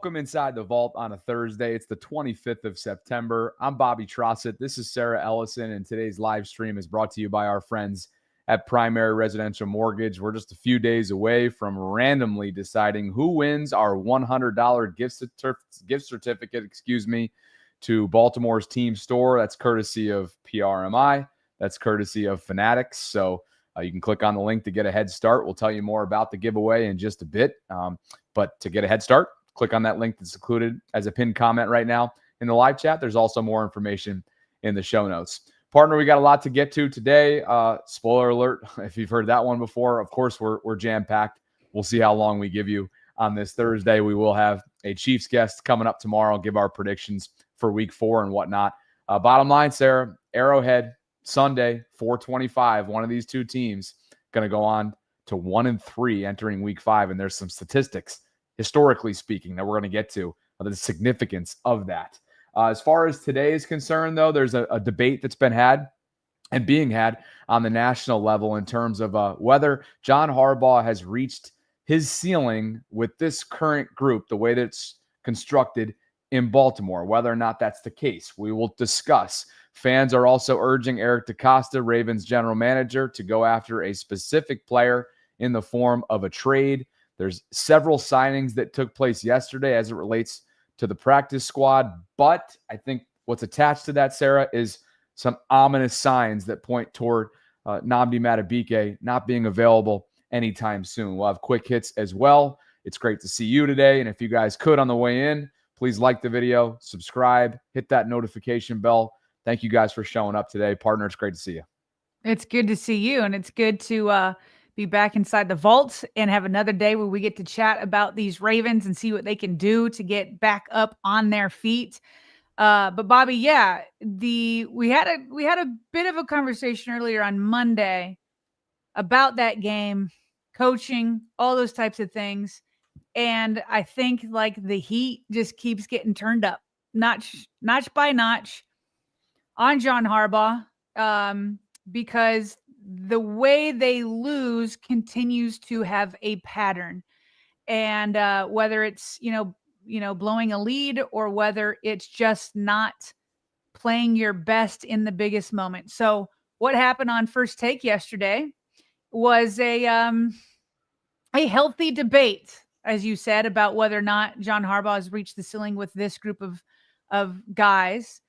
Welcome inside the vault on a Thursday. It's the 25th of September. I'm Bobby Trossett. This is Sarah Ellison, and today's live stream is brought to you by our friends at Primary Residential Mortgage. We're just a few days away from randomly deciding who wins our $100 gift certificate, to Baltimore's team store. That's courtesy of PRMI. That's courtesy of Fanatics. So you can click on the link to get a head start. We'll tell you more about the giveaway in just a bit. But to get a head start, click on that link that's included as a pinned comment right now in the live chat. There's also more information in the show notes. Partner, we got a lot to get to today. Spoiler alert, if you've heard that one before, of course, we're jam-packed. We'll see how long we give you on this Thursday. We will have a Chiefs guest coming up tomorrow, give our predictions for week 4 and whatnot. Bottom line, Sarah, Arrowhead, Sunday, 4:25. One of these two teams going to go on to 1-3 entering week 5. And there's some statistics, historically speaking, that we're going to get to, the significance of that. As far as today is concerned, though, there's a debate that's been had and being had on the national level in terms of whether John Harbaugh has reached his ceiling with this current group, the way that it's constructed in Baltimore, whether or not that's the case. We will discuss. Fans are also urging Eric DeCosta, Ravens general manager, to go after a specific player in the form of a trade. There's several signings that took place yesterday as it relates to the practice squad, but I think what's attached to that, Sarah, is some ominous signs that point toward Nnamdi Madubuike not being available anytime soon. We'll have quick hits as well. It's great to see you today, and if you guys could on the way in, please like the video, subscribe, hit that notification bell. Thank you guys for showing up today. Partner, it's great to see you. It's good to see you, and it's good to be back inside the vault and have another day where we get to chat about these Ravens and see what they can do to get back up on their feet. But Bobby, yeah, we had a bit of a conversation earlier on Monday about that game, coaching, all those types of things. And I think like the heat just keeps getting turned up notch by notch on John Harbaugh, because the way they lose continues to have a pattern. And whether it's, blowing a lead or whether it's just not playing your best in the biggest moment. So what happened on First Take yesterday was a healthy debate, as you said, about whether or not John Harbaugh has reached the ceiling with this group of guys.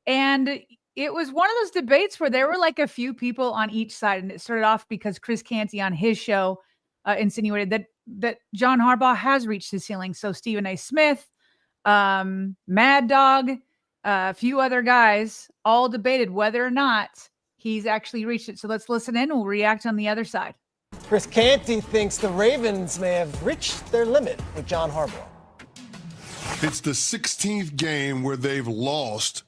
And it was one of those debates where there were like a few people on each side. And it started off because Chris Canty on his show insinuated that John Harbaugh has reached the ceiling. So Stephen A. Smith, Mad Dog, a few other guys all debated whether or not he's actually reached it. So let's listen in. We'll react on the other side. Chris Canty thinks the Ravens may have reached their limit with John Harbaugh. It's the 16th game where they've lost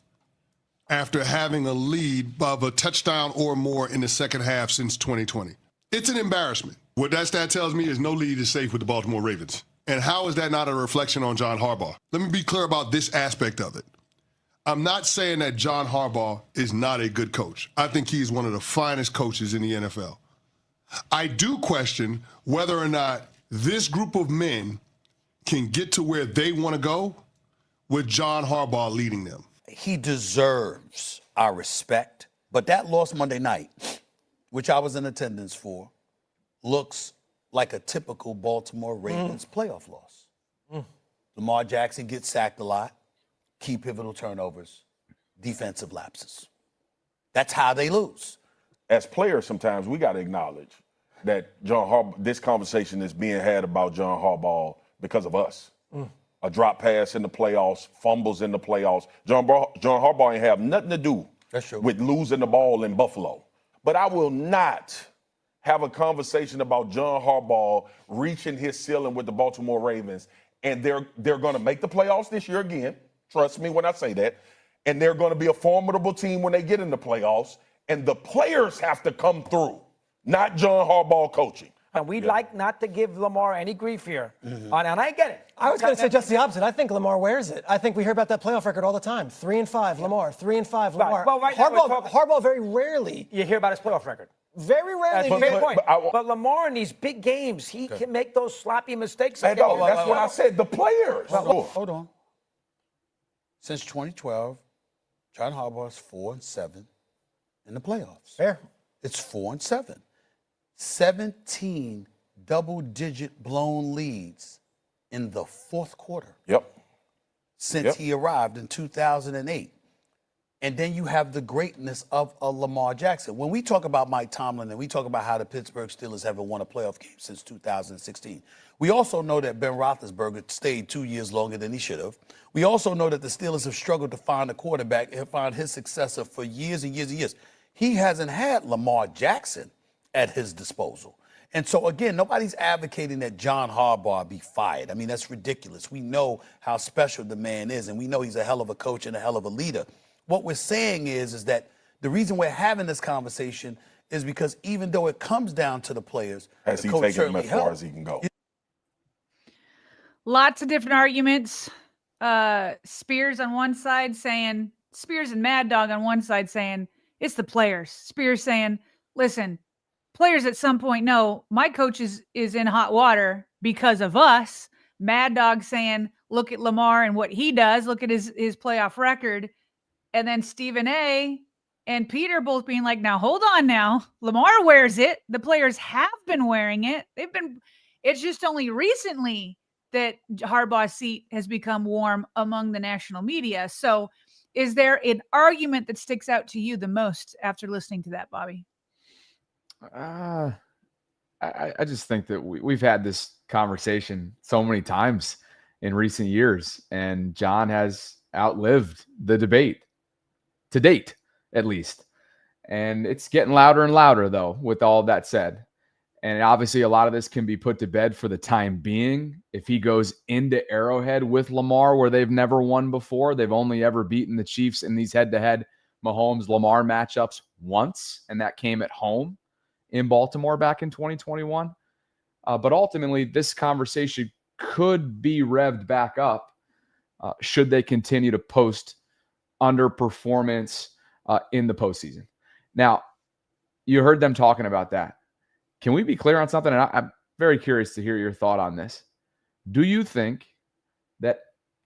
after having a lead of a touchdown or more in the second half since 2020. It's an embarrassment. What that stat tells me is no lead is safe with the Baltimore Ravens. And how is that not a reflection on John Harbaugh? Let me be clear about this aspect of it. I'm not saying that John Harbaugh is not a good coach. I think he's one of the finest coaches in the NFL. I do question whether or not this group of men can get to where they want to go with John Harbaugh leading them. He deserves our respect, but that loss Monday night, which I was in attendance for, looks like a typical Baltimore Ravens playoff loss. Lamar Jackson gets sacked a lot, key pivotal turnovers, defensive lapses. That's how they lose. As players, sometimes we got to acknowledge that this conversation is being had about John Harbaugh because of us. A drop pass in the playoffs, fumbles in the playoffs. John Harbaugh ain't have nothing to do with losing the ball in Buffalo. But I will not have a conversation about John Harbaugh reaching his ceiling with the Baltimore Ravens, and they're going to make the playoffs this year again. Trust me when I say that. And they're going to be a formidable team when they get in the playoffs. And the players have to come through, not John Harbaugh coaching. And we'd like not to give Lamar any grief here. And I get it. I was going to say just the opposite. I think Lamar wears it. I think we hear about that playoff record all the time. 3-5, Lamar. 3-5, Lamar. Well, right Harbaugh very rarely. You hear about his playoff record. very rarely. That's a great point. but But Lamar in these big games, he can make those sloppy mistakes. Hey, dog, that's what I said. The players. Hold on. Since 2012, John Harbaugh is 4-7 in the playoffs. Fair. It's 4-7. 17 double-digit blown leads in the fourth quarter. Yep. Since he arrived in 2008. And then you have the greatness of a Lamar Jackson. When we talk about Mike Tomlin and we talk about how the Pittsburgh Steelers haven't won a playoff game since 2016, we also know that Ben Roethlisberger stayed 2 years longer than he should have. We also know that the Steelers have struggled to find a quarterback and find his successor for years and years and years. He hasn't had Lamar Jackson at his disposal. And so, again, nobody's advocating that John Harbaugh be fired. I mean, that's ridiculous. We know how special the man is, and we know he's a hell of a coach and a hell of a leader. What we're saying is that the reason we're having this conversation is because even though it comes down to the players, Has the he coach taken them certainly as far helped. as he can go? Lots of different arguments. Spears on one side saying, Spears and Mad Dog on one side saying, it's the players. Spears saying, listen, players at some point know my coach is in hot water because of us. Mad Dog saying, look at Lamar and what he does. Look at his playoff record. And then Stephen A. and Peter both being like, now, hold on now. Lamar wears it. The players have been wearing it. It's just only recently that Harbaugh's seat has become warm among the national media. So is there an argument that sticks out to you the most after listening to that, Bobby? I just think that we've had this conversation so many times in recent years, and John has outlived the debate to date, at least. And it's getting louder and louder, though, with all of that said. And obviously, a lot of this can be put to bed for the time being. If he goes into Arrowhead with Lamar, where they've never won before, they've only ever beaten the Chiefs in these head-to-head Mahomes-Lamar matchups once, and that came at home in Baltimore back in 2021. But ultimately, this conversation could be revved back up should they continue to post underperformance in the postseason. Now, you heard them talking about that. Can we be clear on something? And I'm very curious to hear your thought on this. Do you think that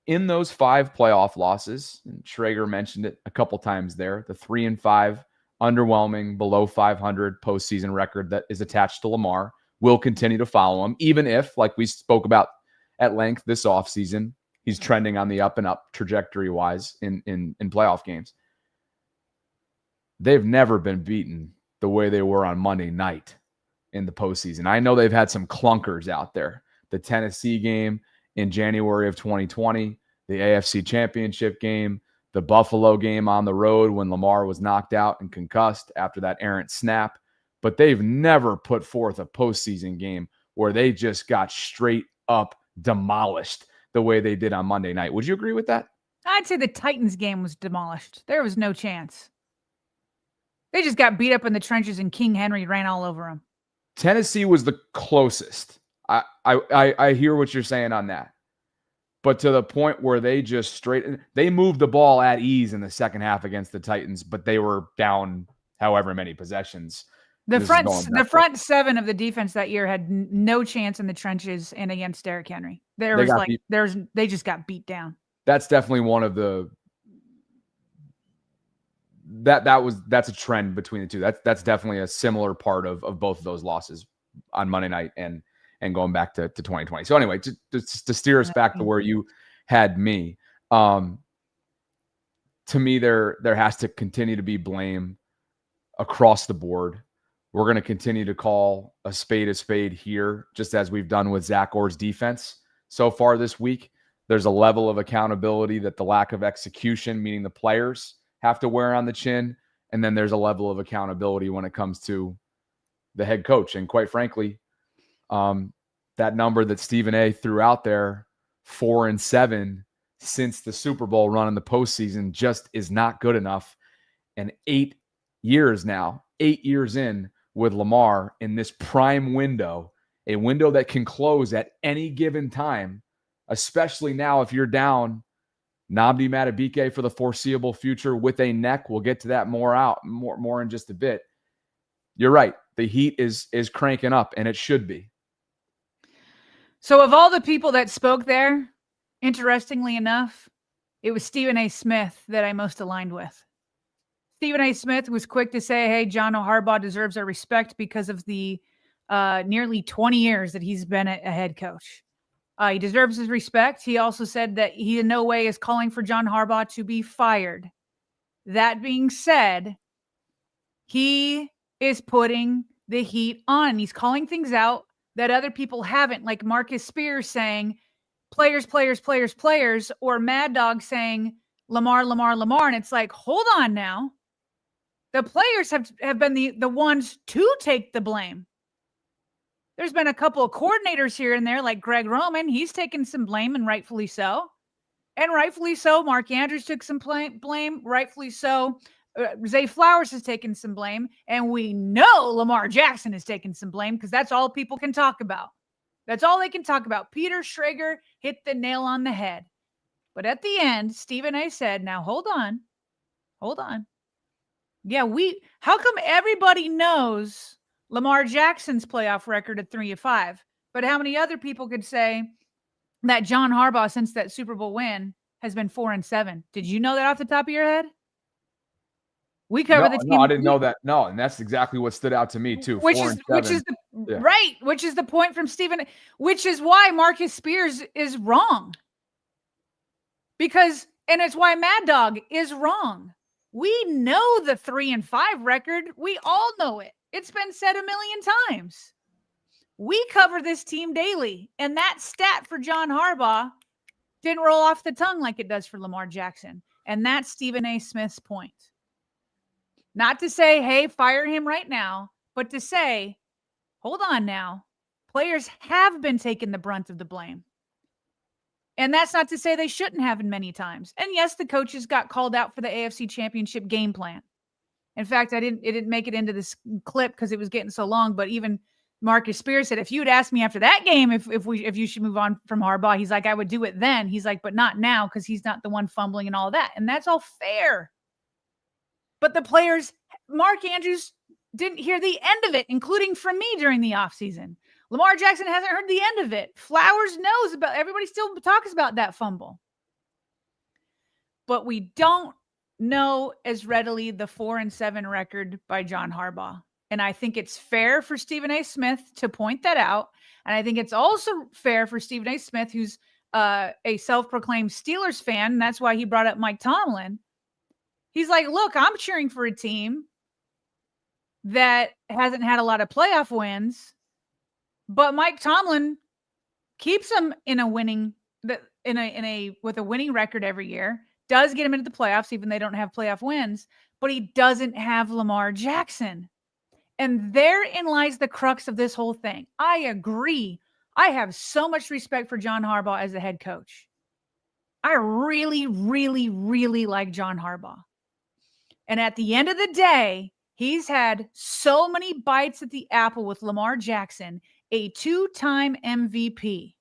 in those 5 playoff losses, and Schrager mentioned it a couple times there, the 3-5 underwhelming below 500 postseason record that is attached to Lamar will continue to follow him, even if, like we spoke about at length this offseason, he's trending on the up and up trajectory-wise in playoff games. They've never been beaten the way they were on Monday night in the postseason. I know they've had some clunkers out there. The Tennessee game in January of 2020, the AFC Championship game, the Buffalo game on the road when Lamar was knocked out and concussed after that errant snap. But they've never put forth a postseason game where they just got straight up demolished the way they did on Monday night. Would you agree with that? I'd say the Titans game was demolished. There was no chance. They just got beat up in the trenches and King Henry ran all over them. Tennessee was the closest. I hear what you're saying on that. But to the point where they just they moved the ball at ease in the second half against the Titans, but they were down however many possessions. The front 7 of the defense that year had no chance in the trenches and against Derrick Henry. They just got beat down. That's definitely one of the that's a trend between the two. That's definitely a similar part of both of those losses on Monday night and going back to 2020. So anyway, to steer us back to where you had me, to me there has to continue to be blame across the board. We're going to continue to call a spade here, just as we've done with Zach Orr's defense so far this week. There's a level of accountability that the lack of execution, meaning the players, have to wear on the chin. And then there's a level of accountability when it comes to the head coach. And quite frankly, that number that Stephen A. threw out there, 4-7 since the Super Bowl run in the postseason, just is not good enough. And 8 years now, 8 years in with Lamar in this prime window, a window that can close at any given time, especially now if you're down Nnamdi Madubuike for the foreseeable future with a neck. We'll get to that more in just a bit. you're right. The heat is cranking up, and it should be. So of all the people that spoke there, interestingly enough, it was Stephen A. Smith that I most aligned with. Stephen A. Smith was quick to say, hey, John Harbaugh deserves our respect because of the nearly 20 years that he's been a head coach. He deserves his respect. He also said that he in no way is calling for John Harbaugh to be fired. That being said, he is putting the heat on. He's calling things out that other people haven't, like Marcus Spears saying, players, players, players, players, or Mad Dog saying, Lamar, Lamar, Lamar. And it's like, hold on now. The players have been the ones to take the blame. There's been a couple of coordinators here and there, like Greg Roman. He's taken some blame, and rightfully so. And rightfully so. Mark Andrews took some blame, rightfully so. Zay Flowers has taken some blame. And we know Lamar Jackson has taken some blame because that's all people can talk about. That's all they can talk about. Peter Schrager hit the nail on the head. But at the end, Stephen A. said, now hold on. Hold on. Yeah, how come everybody knows Lamar Jackson's playoff record at 3-5? But how many other people could say that John Harbaugh, since that Super Bowl win, has been 4-7? Did you know that off the top of your head? We cover the team. No, I didn't know that. No, and that's exactly what stood out to me too. Which is the point from Stephen, which is why Marcus Spears is wrong. And it's why Mad Dog is wrong. We know the 3-5 record. We all know it. It's been said a million times. We cover this team daily. And that stat for John Harbaugh didn't roll off the tongue like it does for Lamar Jackson. And that's Stephen A. Smith's point. Not to say, hey, fire him right now, but to say, hold on now. Players have been taking the brunt of the blame. And that's not to say they shouldn't have in many times. And yes, the coaches got called out for the AFC Championship game plan. In fact, it didn't make it into this clip because it was getting so long. But even Marcus Spears said, if you had asked me after that game if you should move on from Harbaugh, he's like, I would do it then. He's like, but not now because he's not the one fumbling and all that. And that's all fair. But the players, Mark Andrews didn't hear the end of it, including from me during the offseason. Lamar Jackson hasn't heard the end of it. Flowers knows about, everybody still talks about that fumble. But we don't know as readily the 4-7 record by John Harbaugh. And I think it's fair for Stephen A. Smith to point that out. And I think it's also fair for Stephen A. Smith, who's a self-proclaimed Steelers fan. And that's why he brought up Mike Tomlin. He's like, look, I'm cheering for a team that hasn't had a lot of playoff wins, but Mike Tomlin keeps them in a winning, with a winning record every year, does get him into the playoffs, even they don't have playoff wins, but he doesn't have Lamar Jackson. And therein lies the crux of this whole thing. I agree. I have so much respect for John Harbaugh as the head coach. I really, really, really like John Harbaugh. And at the end of the day, he's had so many bites at the apple with Lamar Jackson, a 2-time MVP.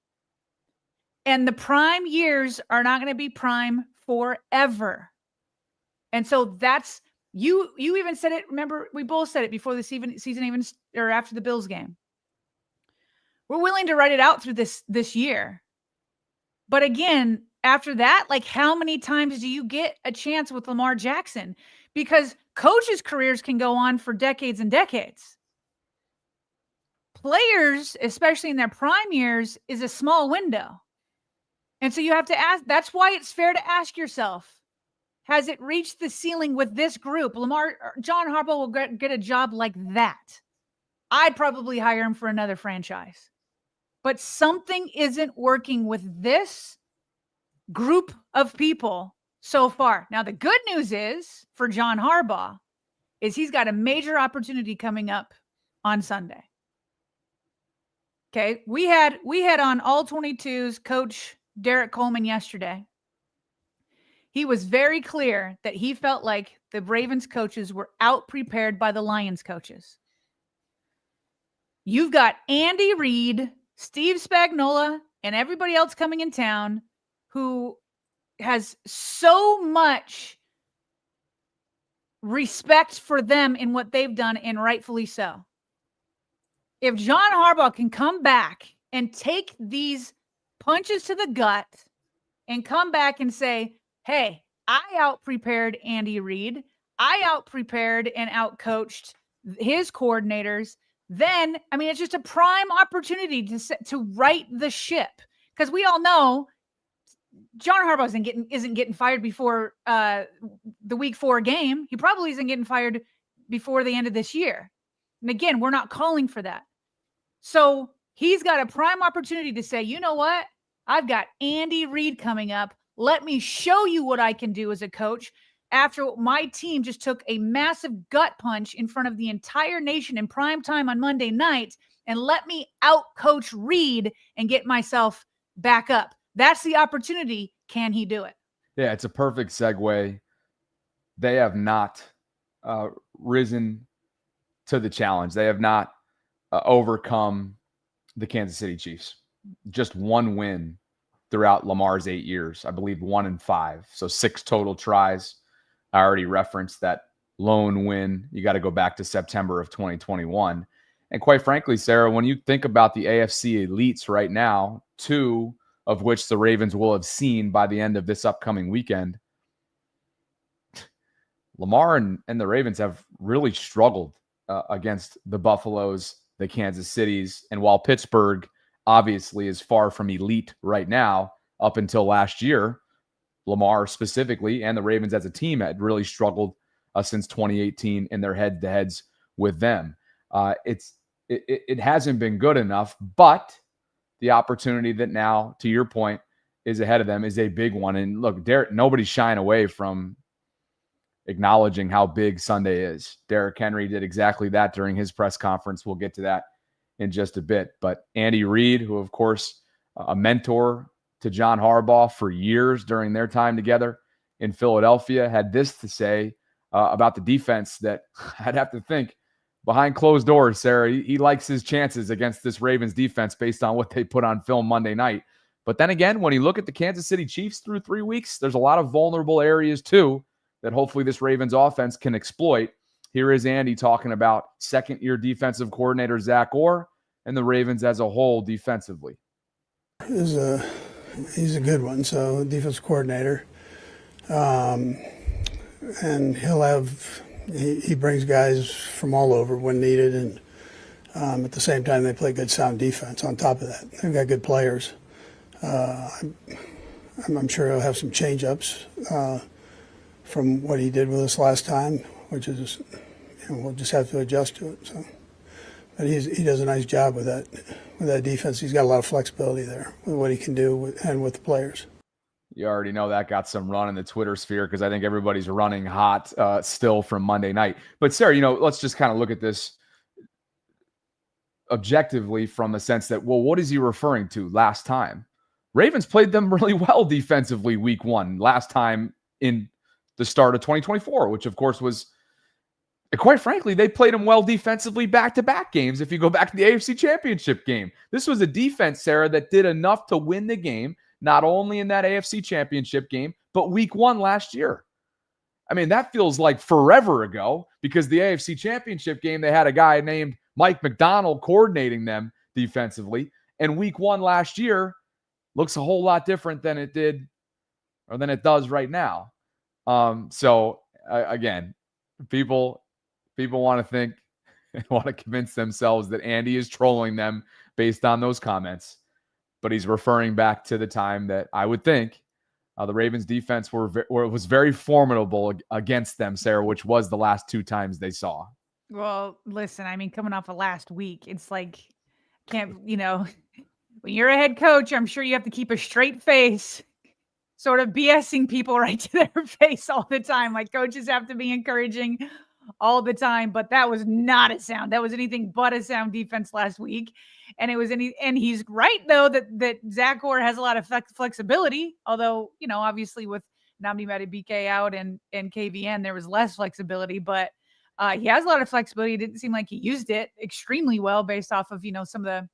And the prime years are not going to be prime forever. And so that's, you even said it, remember, we both said it before the season even, or after the Bills game. We're willing to write it out through this year. But again, after that, like how many times do you get a chance with Lamar Jackson? Because coaches' careers can go on for decades and decades. Players, especially in their prime years, is a small window. And so you have to ask, that's why it's fair to ask yourself, has it reached the ceiling with this group? John Harbaugh will get a job like that. I'd probably hire him for another franchise. But something isn't working with this group of people so far. Now, the good news is for John Harbaugh is he's got a major opportunity coming up on Sunday. Okay, we had on All 22's coach Derek Coleman yesterday. He was very clear that he felt like the Ravens coaches were out-prepared by the Lions coaches. You've got Andy Reid, Steve Spagnuolo, and everybody else coming in town who has so much respect for them in what they've done, and rightfully so. If John Harbaugh can come back and take these punches to the gut and come back and say, hey, I out-prepared Andy Reid, I out-prepared and out-coached his coordinators, then, I mean, it's just a prime opportunity to right the ship. Because we all know John Harbaugh isn't getting fired before the week 4 game. He probably isn't getting fired before the end of this year. And again, we're not calling for that. So he's got a prime opportunity to say, you know what? I've got Andy Reid coming up. Let me show you what I can do as a coach after my team just took a massive gut punch in front of the entire nation in prime time on Monday night, and let me out-coach Reid and get myself back up. That's the opportunity. Can he do it? Yeah, it's a perfect segue. They have not risen to the challenge. They have not overcome the Kansas City Chiefs. Just one win throughout Lamar's 8 years. I believe 1-5. So 6 total tries. I already referenced that lone win. You got to go back to September of 2021. And quite frankly, Sarah, when you think about the AFC elites right now, 2 of which the Ravens will have seen by the end of this upcoming weekend, Lamar and the Ravens have really struggled against the Buffaloes, the Kansas Cities. And while Pittsburgh obviously is far from elite right now, up until last year, Lamar specifically and the Ravens as a team had really struggled since 2018 in their head-to-heads with them. It hasn't been good enough, but the opportunity that now, to your point, is ahead of them is a big one. And look, nobody's shying away from acknowledging how big Sunday is. Derrick Henry did exactly that during his press conference. We'll get to that in just a bit. But Andy Reid, who, of course, a mentor to John Harbaugh for years during their time together in Philadelphia, had this to say about the defense that I'd have to think behind closed doors, Sarah, he likes his chances against this Ravens defense based on what they put on film Monday night. But then again, when you look at the Kansas City Chiefs through 3 weeks, there's a lot of vulnerable areas too that hopefully this Ravens offense can exploit. Here is Andy talking about second-year defensive coordinator Zach Orr and the Ravens as a whole defensively. He's a good one, so defensive coordinator. And he brings guys from all over when needed, and at the same time they play good sound defense on top of that. They've got good players. I'm sure he'll have some change-ups from what he did with us last time, which is, we'll just have to adjust to it. So, but he does a nice job with that defense. He's got a lot of flexibility there with what he can do and with the players. You already know that got some run in the Twitter sphere because I think everybody's running hot still from Monday night. But Sarah, let's just kind of look at this objectively from a sense that, well, what is he referring to last time? Ravens played them really well defensively week 1 last time in the start of 2024, which of course was, quite frankly, they played them well defensively back-to-back games. If you go back to the AFC Championship game, this was a defense, Sarah, that did enough to win the game, not only in that AFC Championship game, but week 1 last year. I mean, that feels like forever ago because the AFC Championship game, they had a guy named Mike McDonald coordinating them defensively. And week 1 last year looks a whole lot different than it did or than it does right now. Again, people want to think and want to convince themselves that Andy is trolling them based on those comments. But he's referring back to the time that I would think the Ravens defense was very formidable against them, Sarah, which was the last 2 times they saw. Well, listen, I mean, coming off of last week, it's like, when you're a head coach, I'm sure you have to keep a straight face, sort of BSing people right to their face all the time. Like, coaches have to be encouraging all the time, but that was not a sound. That was anything but a sound defense last week. And and he's right though that Zach Orr has a lot of flexibility. Although, obviously with Nnamdi Madubuike out and KVN, there was less flexibility, but he has a lot of flexibility. It didn't seem like he used it extremely well based off of, some of the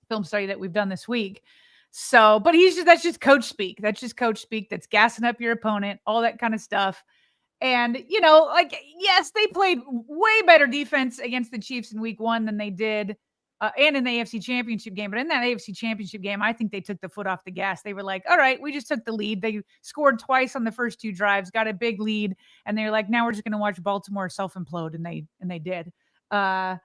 film study that we've done this week. So, but that's just coach speak. That's just coach speak. That's gassing up your opponent, all that kind of stuff. And, like, yes, they played way better defense against the Chiefs in week 1 than they did and in the AFC Championship game. But in that AFC Championship game, I think they took the foot off the gas. They were like, all right, we just took the lead. They scored twice on the first 2 drives, got a big lead. And they're like, now we're just going to watch Baltimore self-implode. And they did. And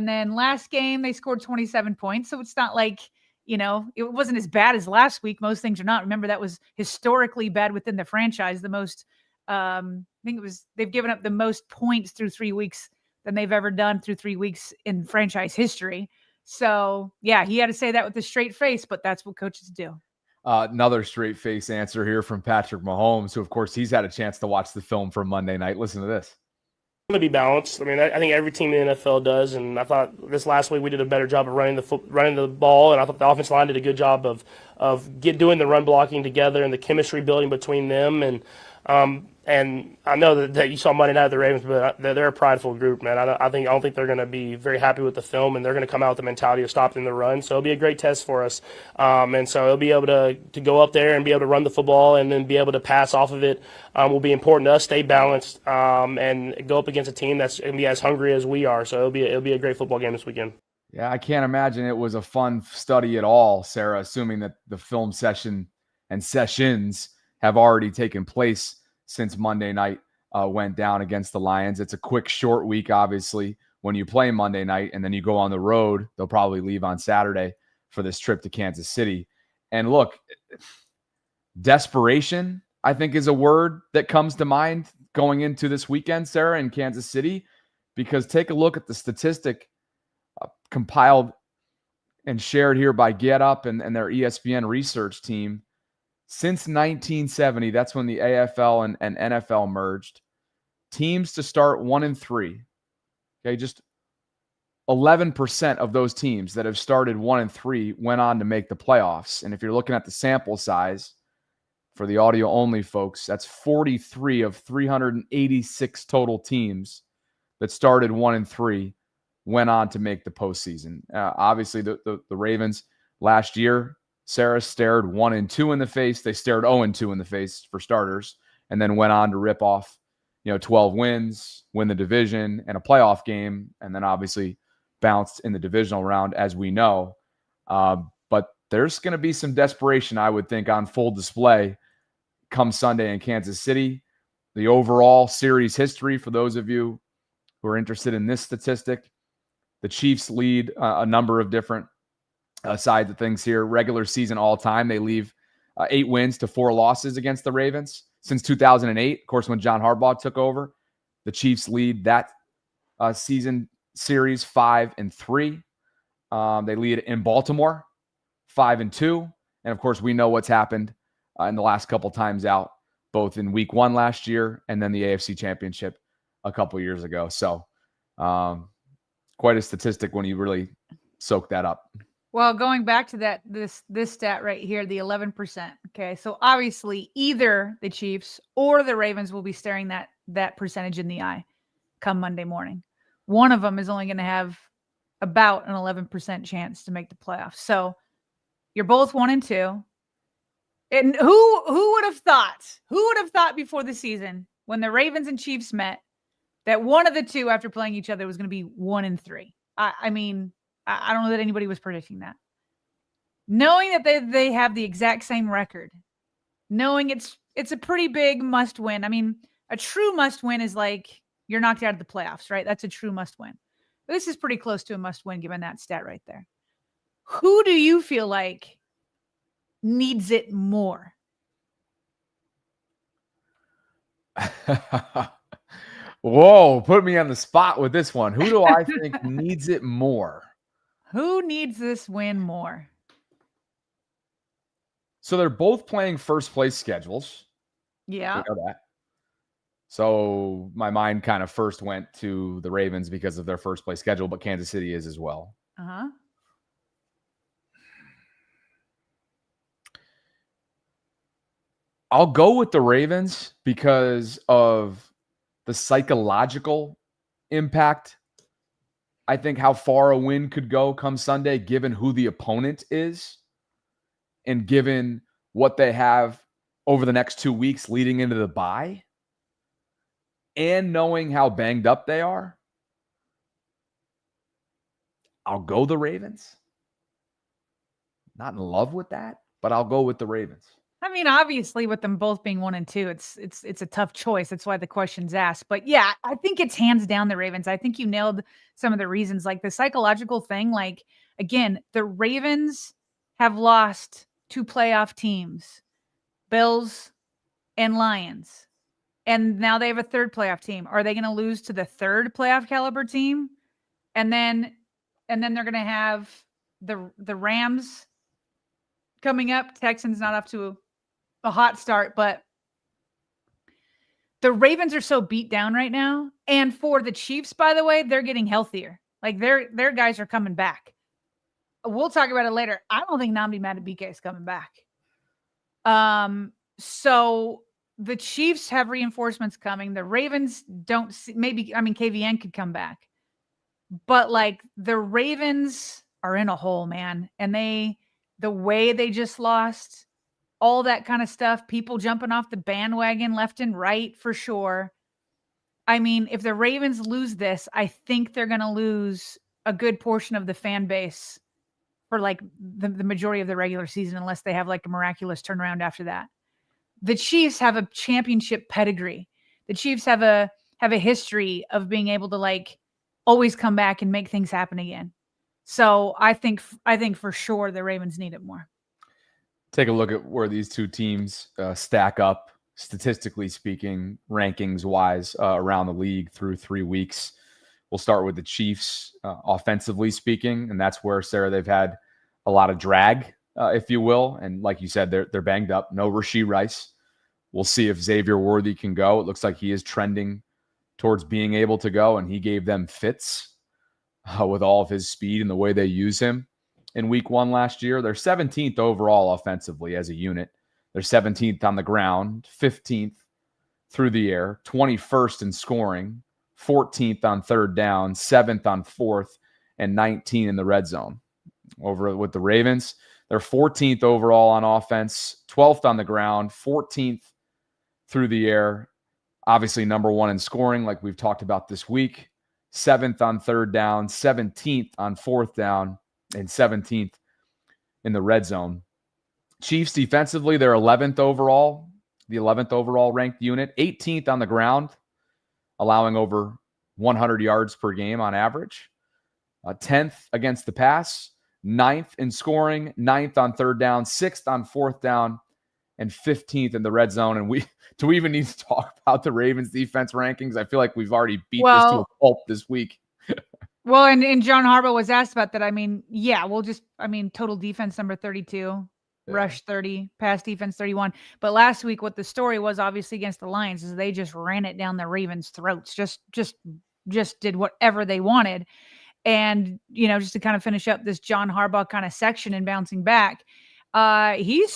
then last game, they scored 27 points. So it's not like, it wasn't as bad as last week. Most things are not. Remember, that was historically bad within the franchise. The most, I think they've given up the most points through 3 weeks than they've ever done through 3 weeks in franchise history. So, yeah, he had to say that with a straight face, but that's what coaches do. Another straight face answer here from Patrick Mahomes, who, of course, he's had a chance to watch the film from Monday night. Listen to this. Going to be balanced. I mean, I think every team in the NFL does, and I thought this last week we did a better job of running the ball, and I thought the offensive line did a good job of doing the run blocking together and the chemistry building between them. And I know that you saw Monday night at the Ravens, but they're a prideful group, man. I don't think they're going to be very happy with the film, and they're going to come out with the mentality of stopping the run. So it'll be a great test for us. And so it'll be able to go up there and be able to run the football and then be able to pass off of it will be important to us. Stay balanced and go up against a team that's going to be as hungry as we are. So it'll be a great football game this weekend. Yeah, I can't imagine it was a fun study at all, Sarah, assuming that the film session and sessions have already taken place since Monday night went down against the Lions. It's a quick, short week, obviously, when you play Monday night and then you go on the road. They'll probably leave on Saturday for this trip to Kansas City. And look, desperation, I think, is a word that comes to mind going into this weekend, Sarah, in Kansas City, because take a look at the statistic compiled and shared here by Get Up and their ESPN research team. Since 1970, that's when the AFL and NFL merged, teams to start 1-3. Okay, just 11% of those teams that have started 1-3 went on to make the playoffs. And if you're looking at the sample size for the audio only folks, that's 43 of 386 total teams that started 1-3 went on to make the postseason. Obviously, the Ravens last year, Sarah, stared 1-2 in the face. They stared 0-2 in the face for starters, and then went on to rip off, 12 wins, win the division, and a playoff game, and then obviously bounced in the divisional round, as we know. But there's going to be some desperation, I would think, on full display come Sunday in Kansas City. The overall series history, for those of you who are interested in this statistic, the Chiefs lead a number of different sides of things here. Regular season all time, they leave 8 wins to 4 losses against the Ravens. Since 2008, of course, when John Harbaugh took over, the Chiefs lead that season series 5-3. They lead in Baltimore 5-2. And of course, we know what's happened in the last couple times out, both in week 1 last year and then the AFC Championship a couple years ago. So quite a statistic when you really soak that up. Well, going back to this stat right here, the 11%. Okay, so obviously either the Chiefs or the Ravens will be staring that percentage in the eye come Monday morning. One of them is only going to have about an 11% chance to make the playoffs. So you're both 1-2. And who would have thought? Who would have thought before the season, when the Ravens and Chiefs met, that one of the two after playing each other was going to be 1-3? I mean, I don't know that anybody was predicting that. Knowing that they have the exact same record, knowing it's a pretty big must win. I mean, a true must win is like you're knocked out of the playoffs, right? That's a true must win. This is pretty close to a must win given that stat right there. Who do you feel like needs it more? Whoa, put me on the spot with this one. Who do I think needs it more? Who needs this win more? So they're both playing first place schedules. Yeah. We know that. So my mind kind of first went to the Ravens because of their first place schedule, but Kansas City is as well. Uh-huh. I'll go with the Ravens because of the psychological impact. I think how far a win could go come Sunday, given who the opponent is and given what they have over the next 2 weeks leading into the bye. and knowing how banged up they are, I'll go the Ravens. Not in love with that, but I'll go with the Ravens. I mean, obviously, with them both being 1-2, it's a tough choice. That's why the question's asked. But yeah, I think it's hands down the Ravens. I think you nailed some of the reasons, like the psychological thing. Like, again, the Ravens have lost 2 playoff teams, Bills and Lions, and now they have a 3rd playoff team. Are they going to lose to the 3rd playoff caliber team? And then they're going to have the Rams coming up. Texans not off to a hot start, but the Ravens are so beat down right now. And for the Chiefs, by the way, they're getting healthier. Like their guys are coming back. We'll talk about it later. I don't think Nnamdi Madubuike is coming back. So the Chiefs have reinforcements coming. The Ravens don't see, KVN could come back. But like the Ravens are in a hole, man. And the way they just lost, all that kind of stuff, people jumping off the bandwagon left and right for sure. I mean, if the Ravens lose this, I think they're going to lose a good portion of the fan base for like the majority of the regular season, unless they have like a miraculous turnaround after that. The Chiefs have a championship pedigree. The Chiefs have a history of being able to like always come back and make things happen again. So I think for sure the Ravens need it more. Take a look at where these two teams stack up, statistically speaking, rankings-wise, around the league through 3 weeks. We'll start with the Chiefs, offensively speaking, and that's where, Sarah, they've had a lot of drag, if you will. And like you said, they're banged up. No Rashee Rice. We'll see if Xavier Worthy can go. It looks like he is trending towards being able to go, and he gave them fits with all of his speed and the way they use him. In week 1 last year, they're 17th overall offensively as a unit. They're 17th on the ground, 15th through the air, 21st in scoring, 14th on 3rd down, 7th on 4th, and 19 in the red zone. Over with the Ravens, they're 14th overall on offense, 12th on the ground, 14th through the air. Obviously, number 1 in scoring, like we've talked about this week, 7th on 3rd down, 17th on 4th down, and 17th in the red zone. Chiefs defensively, they're 11th overall, the 11th overall ranked unit, 18th on the ground, allowing over 100 yards per game on average, 10th against the pass, 9th in scoring, 9th on 3rd down, 6th on 4th down, and 15th in the red zone. And do we even need to talk about the Ravens defense rankings? I feel like we've already beat this to a pulp this week. Well, and John Harbaugh was asked about that. I mean, yeah, total defense number 32, rush 30, pass defense 31. But last week, what the story was obviously against the Lions is they just ran it down the Ravens' throats, just did whatever they wanted. And, just to kind of finish up this John Harbaugh kind of section and bouncing back, he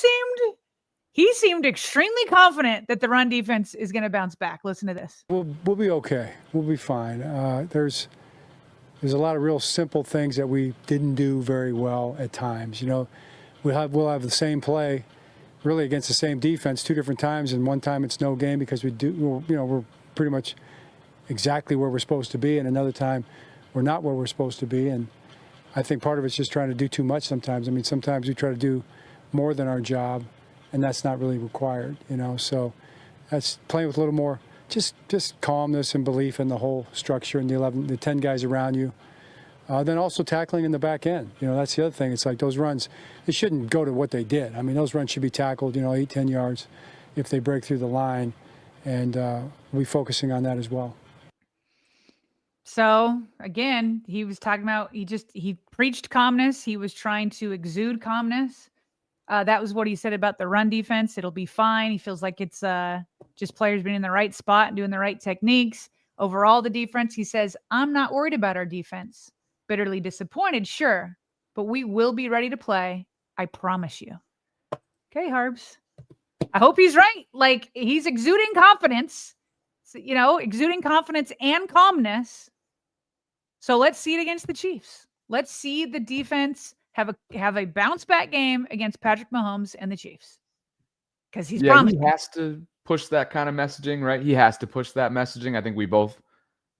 seemed extremely confident that the run defense is going to bounce back. Listen to this. We'll be okay. We'll be fine. There's a lot of real simple things that we didn't do very well at times. We'll have the same play really against the same defense 2 different times, and one time it's no game because we're pretty much exactly where we're supposed to be, and another time we're not where we're supposed to be. And I think part of it's just trying to do too much sometimes. I mean, sometimes we try to do more than our job, and that's not really required, So that's playing with a little more just calmness and belief in the whole structure and the 10 guys around you. Then also tackling in the back end. That's the other thing. It's like those runs, it shouldn't go to what they did. I mean, those runs should be tackled, 8, 10 yards if they break through the line. And we're focusing on that as well. So again, he was talking about, he preached calmness. He was trying to exude calmness. That was what he said about the run defense. It'll be fine. He feels like it's just players being in the right spot and doing the right techniques. Overall, the defense, he says, I'm not worried about our defense. Bitterly disappointed, sure, but we will be ready to play. I promise you. Okay, Harbs. I hope he's right. Like, he's exuding confidence, exuding confidence and calmness. So let's see it against the Chiefs. Let's see the defense have a bounce back game against Patrick Mahomes and the Chiefs. Because he's promised. He has to push that kind of messaging, right? He has to push that messaging. I think we both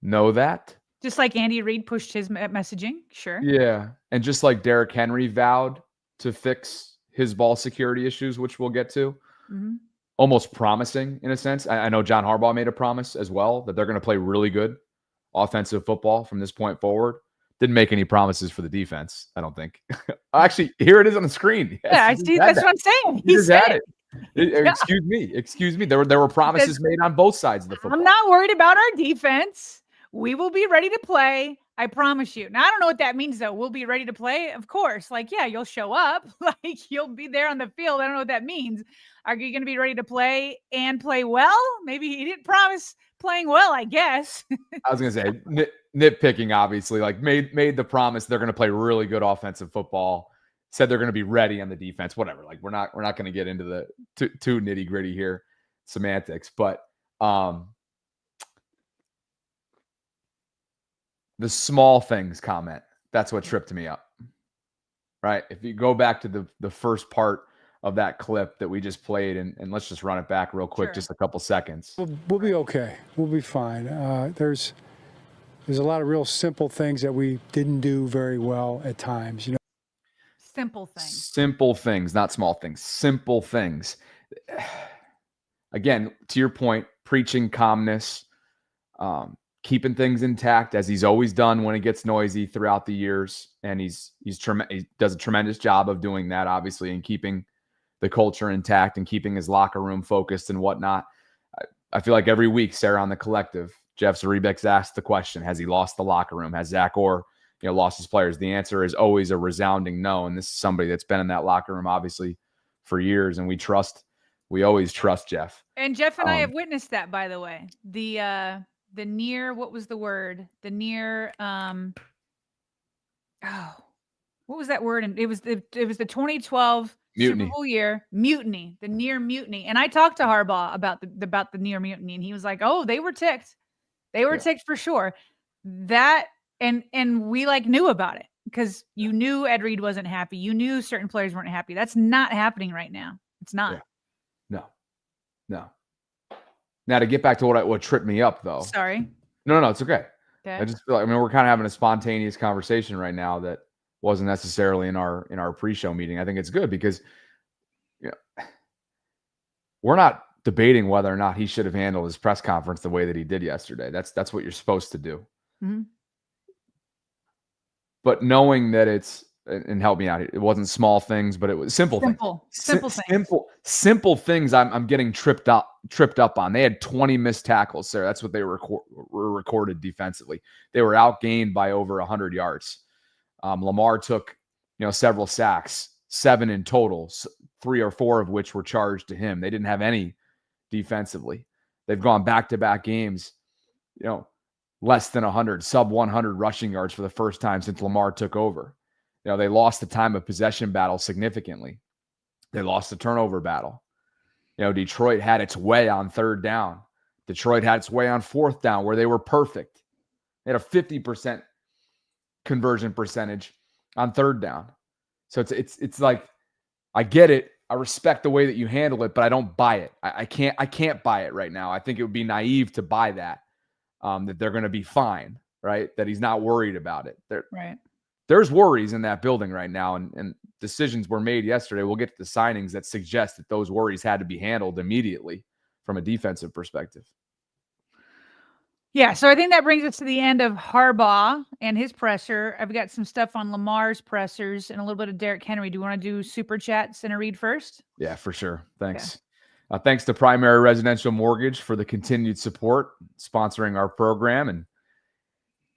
know that. Just like Andy Reid pushed his messaging. Sure. Yeah. And just like Derrick Henry vowed to fix his ball security issues, which we'll get to, almost promising in a sense. I know John Harbaugh made a promise as well that they're going to play really good offensive football from this point forward. Didn't make any promises for the defense, I don't think. Actually, here it is on the screen. Yes, Yeah, I see. That's what I'm saying. He He just said had it. Excuse me. There were promises made on both sides of the football. I'm not worried about our defense. We will be ready to play. I promise you. Now, I don't know what that means, though. We'll be ready to play. Of course. Like, yeah, you'll show up. Like, you'll be there on the field. I don't know what that means. Are you going to be ready to play and play well? Maybe he didn't promise playing well, I guess. I was going to say, nitpicking, obviously, like made the promise they're going to play really good offensive football. Said they're going to be ready on the defense. Whatever. Like, we're not going to get into the too nitty gritty here, semantics. But the small things comment, that's what tripped me up, right? If you go back to the first part of that clip that we just played, and let's just run it back real quick, just a couple seconds. We'll be okay. We'll be fine. There's a lot of real simple things that we didn't do very well at times. You know, Simple things. Simple things, not small things. Simple things. Again, to your point, preaching calmness, keeping things intact as he's always done when it gets noisy throughout the years, and he does a tremendous job of doing that, obviously, and keeping the culture intact and keeping his locker room focused and whatnot. I feel like every week, Sarah, on the collective, Jeff Zaribek's asked the question: has he lost the locker room? Has Zach Orr, lost his players? The answer is always a resounding no. And this is somebody that's been in that locker room, obviously, for years, and we always trust Jeff. And Jeff and I have witnessed that, by the way. The near, what was the word? The near, what was that word? And it was the 2012 Mutiny. Super Bowl year, mutiny, the near mutiny. And I talked to Harbaugh about the near mutiny, and he was like, "Oh, they were ticked. They were ticked for sure." That and we knew about it because you knew Ed Reed wasn't happy. You knew certain players weren't happy. That's not happening right now. It's not. Yeah. No. Now to get back to what tripped me up, though. Sorry. No, it's okay. Okay. I just feel like we're kind of having a spontaneous conversation right now that wasn't necessarily in our pre-show meeting. I think it's good because we're not debating whether or not he should have handled his press conference the way that he did yesterday. That's what you're supposed to do. Mm-hmm. But knowing that and help me out, it wasn't small things, but it was simple things. Simple things I'm getting tripped up on. They had 20 missed tackles, Sarah. That's what they were recorded defensively. They were outgained by over 100 yards. Lamar took, several sacks, 7 in total, 3 or 4 of which were charged to him. They didn't have any defensively. They've gone back-to-back games, less than 100, sub 100 rushing yards for the first time since Lamar took over. They lost the time of possession battle significantly. They lost the turnover battle. Detroit had its way on 3rd down. Detroit had its way on 4th down where they were perfect. They had a 50% conversion percentage on 3rd down. So it's like, I get it. I respect the way that you handle it, but I don't buy it. I can't buy it right now. I think it would be naive to buy that they're going to be fine, right? That he's not worried about it. Right. There's worries in that building right now, and decisions were made yesterday. We'll get to the signings that suggest that those worries had to be handled immediately from a defensive perspective. Yeah, so I think that brings us to the end of Harbaugh and his presser. I've got some stuff on Lamar's pressers and a little bit of Derrick Henry. Do you want to do super chats and a read first? Yeah, for sure. Thanks. Okay. Thanks to Primary Residential Mortgage for the continued support, sponsoring our program. And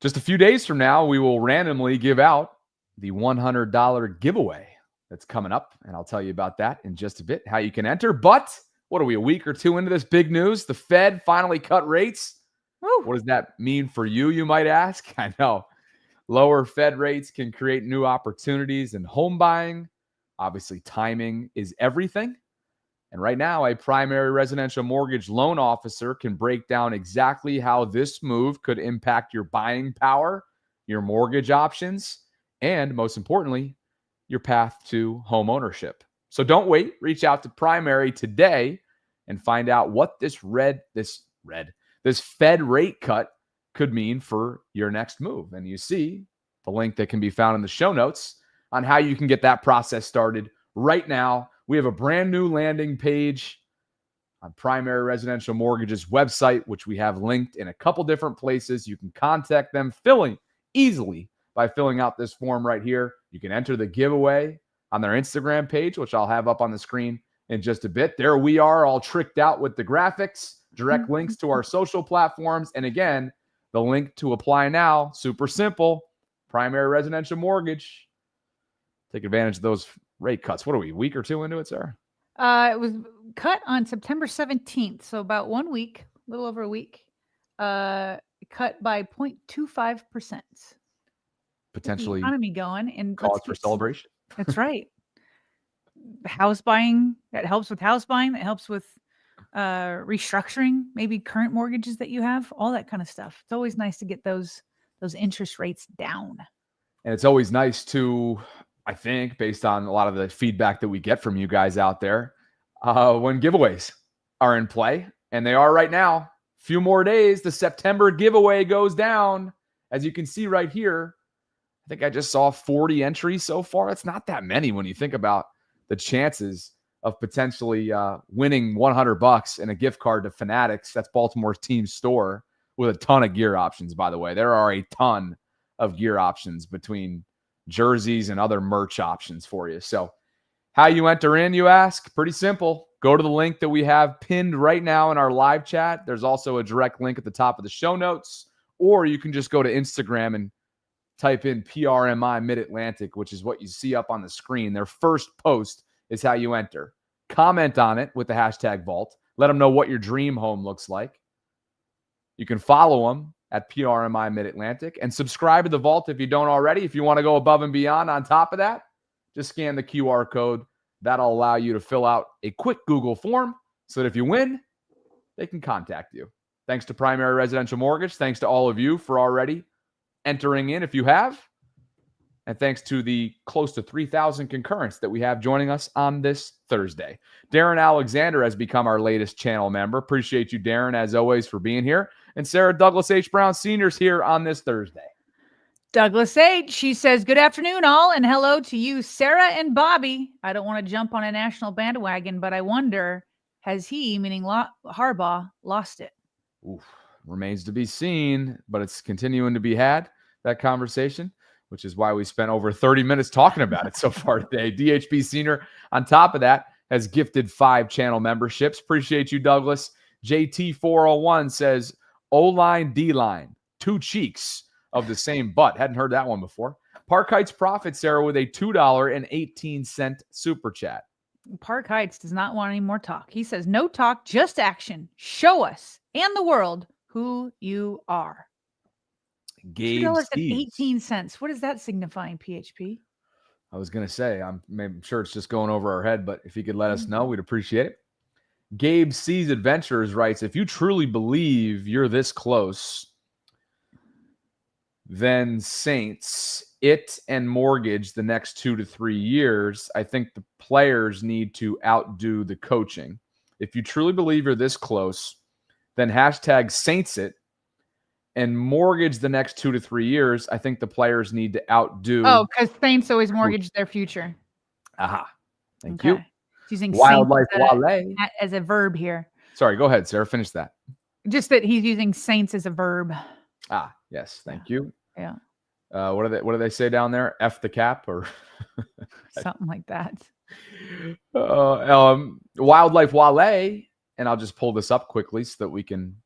just a few days from now, we will randomly give out the $100 giveaway that's coming up. And I'll tell you about that in just a bit, how you can enter. But what are we, a week or two into this big news? The Fed finally cut rates. Woo. What does that mean for you might ask? I know. Lower Fed rates can create new opportunities in home buying. Obviously, timing is everything. And right now, a primary residential mortgage loan officer can break down exactly how this move could impact your buying power, your mortgage options, and most importantly, your path to home ownership. So don't wait. Reach out to Primary today and find out what this Fed rate cut could mean for your next move. And you see the link that can be found in the show notes on how you can get that process started right now. We have a brand new landing page on Primary Residential Mortgage's website, which we have linked in a couple different places. You can contact them easily by filling out this form right here. You can enter the giveaway on their Instagram page, which I'll have up on the screen in just a bit. There we are, all tricked out with the graphics, direct links to our social platforms. And again, the link to apply now, super simple, Primary Residential Mortgage. Take advantage of those rate cuts. What are we, a week or two into it, Sarah? It was cut on September 17th, so about 1 week, a little over a week. Cut by 0.25%. Potentially the economy going and cause for celebration. That's right. House buying, that helps with house buying, that helps with restructuring, maybe current mortgages that you have, all that kind of stuff. It's always nice to get those interest rates down. And it's always nice to, I think, based on a lot of the feedback that we get from you guys out there, when giveaways are in play, and they are right now. Few more days, the September giveaway goes down. As you can see right here, I think I just saw 40 entries so far. It's not that many when you think about the chances of potentially winning $100 and a gift card to Fanatics. That's Baltimore's team store with a ton of gear options, by the way. There are a ton of gear options between jerseys and other merch options for you. So how you enter in, you ask? Pretty simple. Go to the link that we have pinned right now in our live chat. There's also a direct link at the top of the show notes, or you can just go to Instagram and type in PRMI Mid-Atlantic, which is what you see up on the screen. Their first post is how you enter. Comment on it with the hashtag Vault. Let them know what your dream home looks like. You can follow them at PRMI Mid-Atlantic and subscribe to the Vault if you don't already. If you want to go above and beyond on top of that, just scan the QR code. That'll allow you to fill out a quick Google form so that if you win, they can contact you. Thanks to Primary Residential Mortgage. Thanks to all of you for already entering in if you have. And thanks to the close to 3,000 concurrents that we have joining us on this Thursday. Darren Alexander has become our latest channel member. Appreciate you, Darren, as always, for being here. And Sarah Douglas H. Brown Sr.'s here on this Thursday. Douglas H., she says, good afternoon, all, and hello to you, Sarah and Bobby. I don't want to jump on a national bandwagon, but I wonder, has he, meaning Harbaugh, lost it? Oof, remains to be seen, but it's continuing to be had, that conversation, which is why we spent over 30 minutes talking about it so far today. DHB Senior, on top of that, has gifted 5 channel memberships. Appreciate you, Douglas. JT401 says, O-line, D-line, 2 cheeks of the same butt. Hadn't heard that one before. Park Heights Profit, Sarah, with a $2.18 super chat. Park Heights does not want any more talk. He says, no talk, just action. Show us and the world who you are. Gabe $2.18. What is that signifying, PHP? I was going to say, I'm sure it's just going over our head, but if you could let us know, we'd appreciate it. Gabe C's Adventures writes, if you truly believe you're this close, then Saints, and mortgage the next 2 to 3 years. I think the players need to outdo the coaching. If you truly believe you're this close, then hashtag Saints it and mortgage the next 2 to 3 years. I think the players need to outdo. Oh, because Saints always mortgage their future. Aha. Thank you. He's using Wildlife Saints as a verb here. Sorry, go ahead, Sarah. Finish that. Just that he's using Saints as a verb. Ah, yes. Thank you. Yeah. What do they say down there? F the cap or something like that. Wildlife Wale, and I'll just pull this up quickly so that we can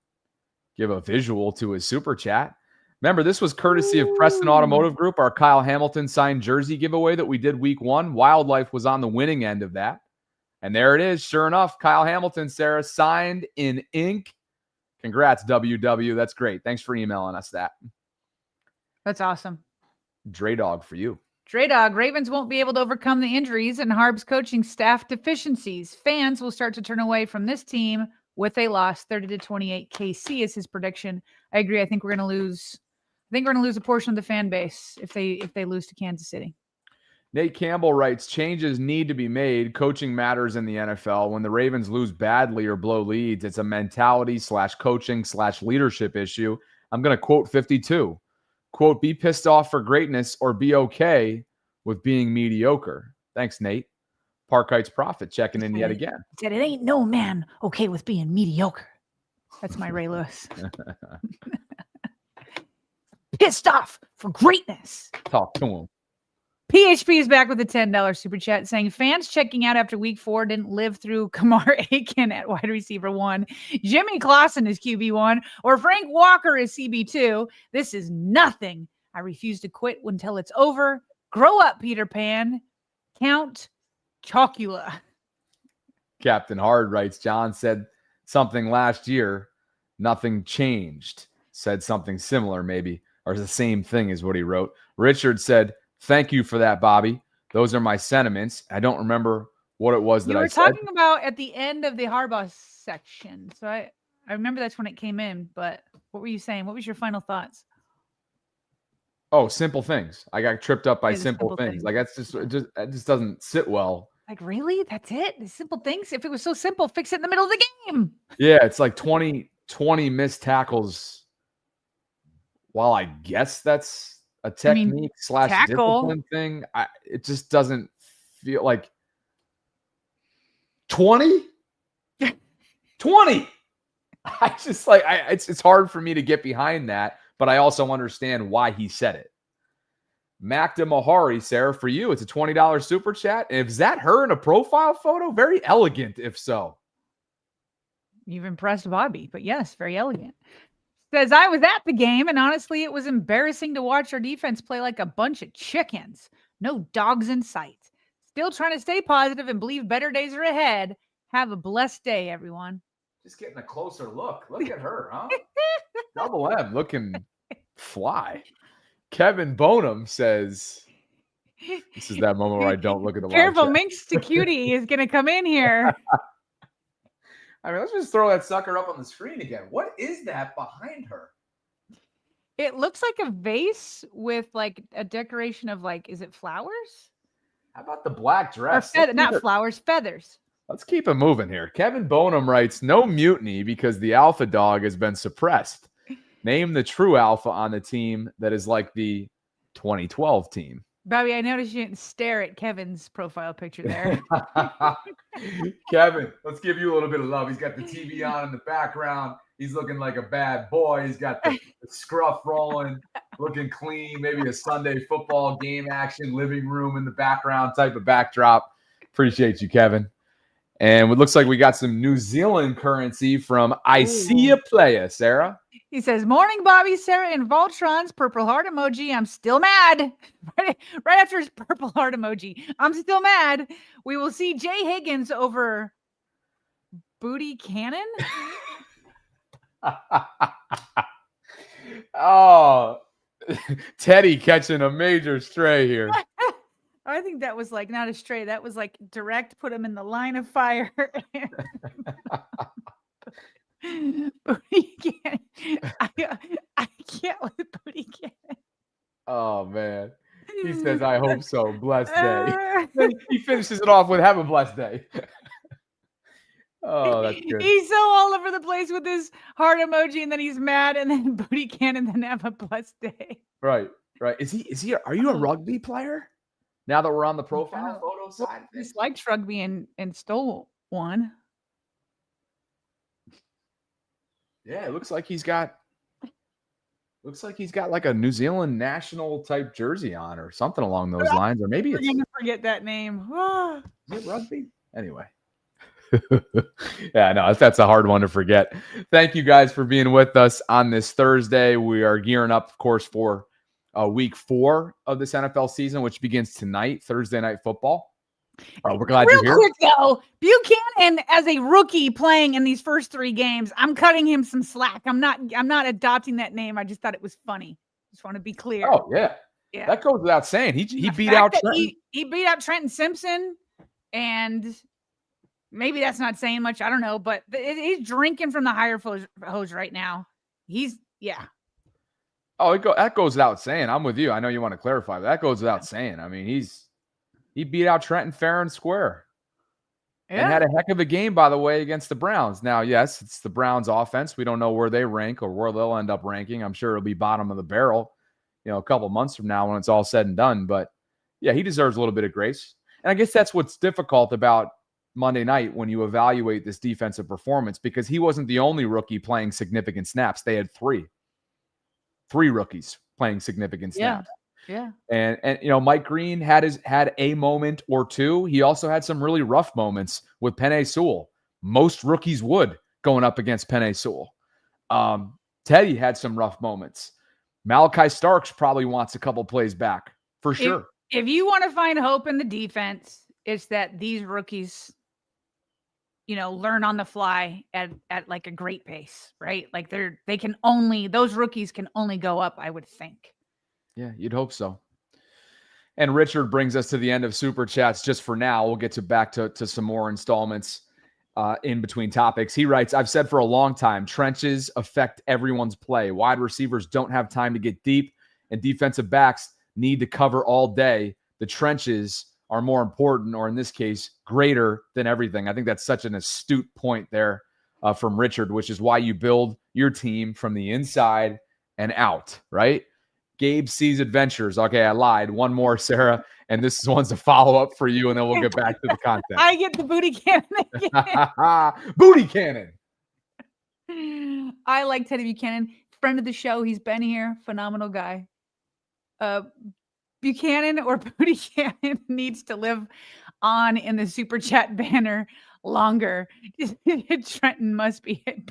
give a visual to his super chat. Remember, this was courtesy of Preston Automotive Group, our Kyle Hamilton signed jersey giveaway that we did week 1. Wildlife was on the winning end of that. And there it is. Sure enough, Kyle Hamilton, Sarah, signed in ink. Congrats, WW. That's great. Thanks for emailing us that. That's awesome. Dre Dog for you. Dre Dog, Ravens won't be able to overcome the injuries and Harb's coaching staff deficiencies. Fans will start to turn away from this team with a loss. 30-28 KC is his prediction. I agree. I think we're going to lose. I think we're going to lose a portion of the fan base if they lose to Kansas City. Nate Campbell writes, changes need to be made. Coaching matters in the NFL. When the Ravens lose badly or blow leads, it's a mentality / coaching / leadership issue. I'm going to quote 52. Quote, be pissed off for greatness or be okay with being mediocre. Thanks, Nate. Park Heights Prophet checking in yet again. Said it ain't no man okay with being mediocre. That's my Ray Lewis. Pissed off for greatness. Talk to him. PHP is back with a $10 super chat saying fans checking out after week 4 didn't live through Kamar Aiken at wide receiver 1, Jimmy Clausen is QB1, or Frank Walker is CB2. This is nothing. I refuse to quit until it's over. Grow up, Peter Pan. Count Chocula. Captain Hard writes, John said something last year. Nothing changed. Said something similar maybe, or the same thing is what he wrote. Richard said, thank you for that, Bobby. Those are my sentiments. I don't remember what it was that I said. You were talking about at the end of the Harbaugh section. So I remember that's when it came in, but what were you saying? What was your final thoughts? Oh, simple things. I got tripped up by simple things. Like it just doesn't sit well. Like, really? That's it? The simple things? If it was so simple, fix it in the middle of the game. Yeah, it's like 20 missed tackles. While I guess that's a technique / discipline thing, it just doesn't feel like 20. 20. I just like it's hard for me to get behind that, but I also understand why he said it. Mac Mahari, Sarah, for you, it's a $20 super chat. Is that her in a profile photo? Very elegant, if so. You've impressed Bobby, but yes, very elegant. Says, I was at the game, and honestly, it was embarrassing to watch our defense play like a bunch of chickens. No dogs in sight. Still trying to stay positive and believe better days are ahead. Have a blessed day, everyone. Just getting a closer look. Look at her, huh? Double M looking fly. Kevin Bonham says, this is that moment where I don't look at the Careful, Minx to Cutie is going to come in here. I mean, let's just throw that sucker up on the screen again. What is that behind her? It looks like a vase with like a decoration of like, is it flowers? How about the black dress? Or not flowers, feathers. Let's keep it moving here. Kevin Bonham writes, no mutiny because the alpha dog has been suppressed. Name the true alpha on the team that is like the 2012 team. Bobby, I noticed you didn't stare at Kevin's profile picture there. Kevin, let's give you a little bit of love. He's got the TV on in the background. He's looking like a bad boy. He's got the scruff rolling, looking clean, maybe a Sunday football game action, living room in the background type of backdrop. Appreciate you, Kevin. And it looks like we got some New Zealand currency from I See Ya Playa, Sarah. He says, morning, Bobby, Sarah, and Voltron's purple heart emoji. I'm still mad. Right after his purple heart emoji. I'm still mad. We will see Jay Higgins over Booty Cannon. Oh, Teddy catching a major stray here. I think that was like not a stray. That was like direct, put him in the line of fire. Booty Cannon. I can't with Booty Cannon. Oh, man. He says, I hope so. Blessed day. He finishes it off with have a blessed day. Oh, that's good. He's so all over the place with his heart emoji, and then he's mad, and then Booty Cannon, then have a blessed day. Right. Is he? Are you a rugby player? Now that we're on the profile photo side, he likes rugby and stole one. Yeah, it looks like he's got like a New Zealand national type jersey on or something along those lines, or maybe it's. I'm gonna forget that name. Is it rugby? Anyway. Yeah, no, that's a hard one to forget. Thank you guys for being with us on this Thursday. We are gearing up, of course, for week 4 of this NFL season, which begins tonight, Thursday Night Football. We're glad you're here. Real quick, though, Buchanan as a rookie playing in these first 3 games, I'm cutting him some slack. I'm not adopting that name. I just thought it was funny. Just want to be clear. Oh, yeah. That goes without saying. He beat out Trenton. He beat out Trenton Simpson, and maybe that's not saying much. I don't know, but he's drinking from the higher hose right now. Oh, that goes without saying. I'm with you. I know you want to clarify, but that goes without saying. I mean, he's He beat out Trenton fair and square. Yeah. And had a heck of a game, by the way, against the Browns. Now, yes, it's the Browns offense. We don't know where they rank or where they'll end up ranking. I'm sure it'll be bottom of the barrel, a couple months from now when it's all said and done. But yeah, he deserves a little bit of grace. And I guess that's what's difficult about Monday night when you evaluate this defensive performance, because he wasn't the only rookie playing significant snaps. They had three rookies playing significant snaps. Yeah. And Mike Green had a moment or two. He also had some really rough moments with Penei Sewell. Most rookies would going up against Penei Sewell. Teddy had some rough moments. Malachi Starks probably wants a couple plays back for sure. If you want to find hope in the defense, it's that these rookies, learn on the fly at like a great pace, right? Like those rookies can only go up, I would think. Yeah, you'd hope so. And Richard brings us to the end of Super Chats just for now. We'll get back to some more installments in between topics. He writes, I've said for a long time, trenches affect everyone's play. Wide receivers don't have time to get deep, and defensive backs need to cover all day. The trenches are more important, or in this case, greater than everything. I think that's such an astute point there from Richard, which is why you build your team from the inside and out, right? Gabe sees adventures. Okay, I lied. One more, Sarah, and this one's a follow-up for you, and then we'll get back to the content. I get the booty cannon again. Booty cannon. I like Teddy Buchanan, friend of the show. He's been here. Phenomenal guy. Buchanan or Booty Cannon needs to live on in the Super Chat banner longer. Trenton must be hit.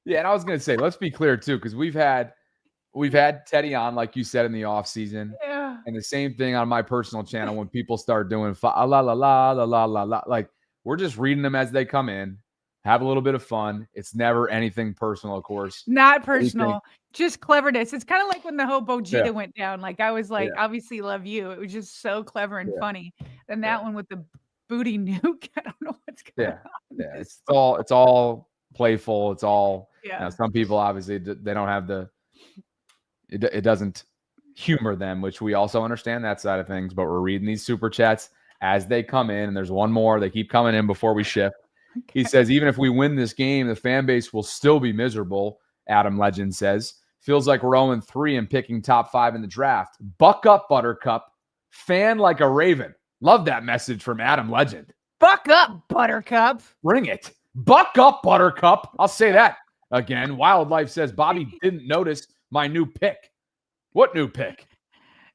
Yeah, and I was going to say, let's be clear, too, because we've had Teddy on, like you said, in the offseason. Yeah. And the same thing on my personal channel when people start doing la la la la la la la. Like, we're just reading them as they come in, have a little bit of fun. It's never anything personal, of course. Not personal, just cleverness. It's kind of like when the Hobo Gita went down. Like, I was like, obviously love you. It was just so clever and funny. And that one with the booty nuke, I don't know what's going on. Yeah, it's all playful. It's all, some people obviously, they don't have it doesn't humor them, which we also understand that side of things, but we're reading these super chats as they come in, and there's one more. They keep coming in before we shift. He says, even if we win this game, the fan base will still be miserable, Adam Legend says. Feels like we're 0-3 and picking top 5 in the draft. Buck up, Buttercup. Fan like a Raven. Love that message from Adam Legend. Buck up, Buttercup. Bring it. Buck up, Buttercup. I'll say that again. Wildlife says, Bobby didn't notice my new pick. What new pick?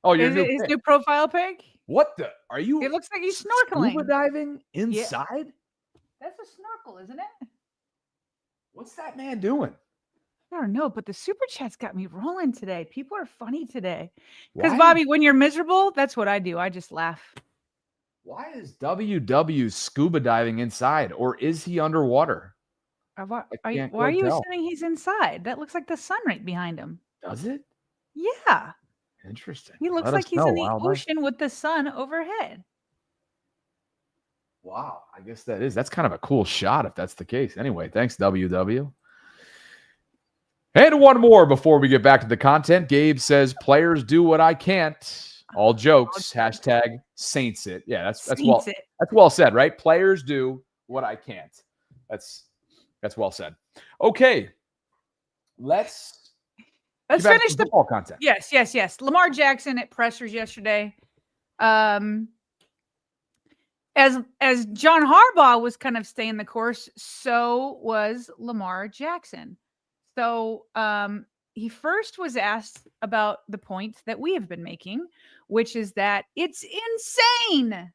Oh, your his new profile pic? What the? Are you? It looks like he's snorkeling. Scuba diving inside? Yeah. That's a snorkel, isn't it? What's that man doing? I don't know, but the super chat's got me rolling today. People are funny today. Because, Bobby, when you're miserable, that's what I do. I just laugh. Why is WW scuba diving inside, or is he underwater? Why are you assuming he's inside? That looks like the sun right behind him. Does it? Yeah. Interesting. He looks like he's in the ocean with the sun overhead. Wow. I guess that's kind of a cool shot if that's the case. Anyway, thanks, WW. And one more before we get back to the content. Gabe says, players do what I can't. All jokes. Hashtag Saints it. Yeah, that's well said, right? Players do what I can't. That's well said. Okay. Let's finish the ball content. Yes. Lamar Jackson at pressers yesterday. As John Harbaugh was kind of staying the course, so was Lamar Jackson. So he first was asked about the point that we have been making, which is that it's insane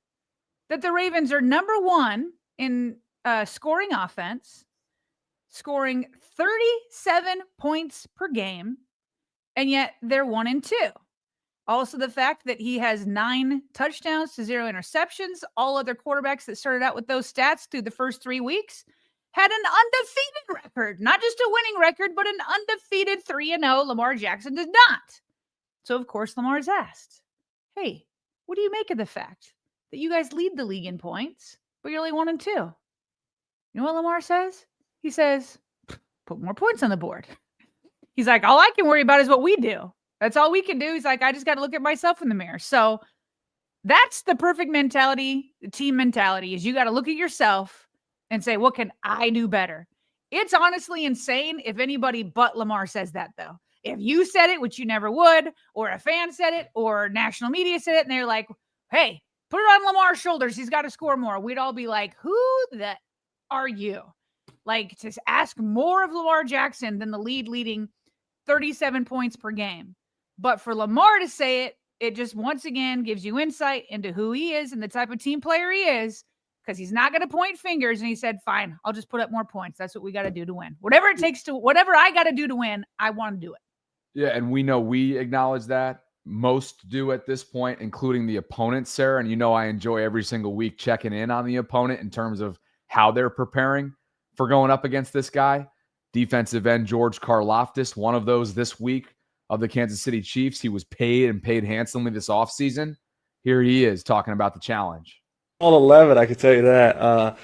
that the Ravens are number 1 in scoring offense, scoring 37 points per game, and yet they're 1-2. Also, the fact that he has 9 touchdowns to 0 interceptions. All other quarterbacks that started out with those stats through the first 3 weeks had an undefeated record, not just a winning record, but an undefeated 3-0. Lamar Jackson did not. So, of course, Lamar's asked, hey, what do you make of the fact that you guys lead the league in points, but you're only 1-2? You know what Lamar says? He says, put more points on the board. He's like, all I can worry about is what we do. That's all we can do. He's like, I just got to look at myself in the mirror. So That's the perfect mentality, the team mentality, is you got to look at yourself and say, what can I do better? It's honestly insane if anybody but Lamar says that, though. If you said it, which you never would, or a fan said it, or national media said it, and they're like, hey, put it on Lamar's shoulders, he's got to score more, we'd all be like, who the are you? Like, to ask more of Lamar Jackson than the leading 37 points per game. But for Lamar to say it, it just once again gives you insight into who he is and the type of team player he is, because he's not going to point fingers. And he said, fine, I'll just put up more points. That's what we got to do to win. Whatever it takes to, whatever I got to do to win, I want to do it. Yeah, and we know we acknowledge that. Most do at this point, including the opponent, Sarah. And I enjoy every single week checking in on the opponent in terms of how they're preparing for going up against this guy. Defensive end George Karlaftis, one of those this week of the Kansas City Chiefs. He was paid and paid handsomely this offseason. Here he is talking about the challenge. On 11, I can tell you that.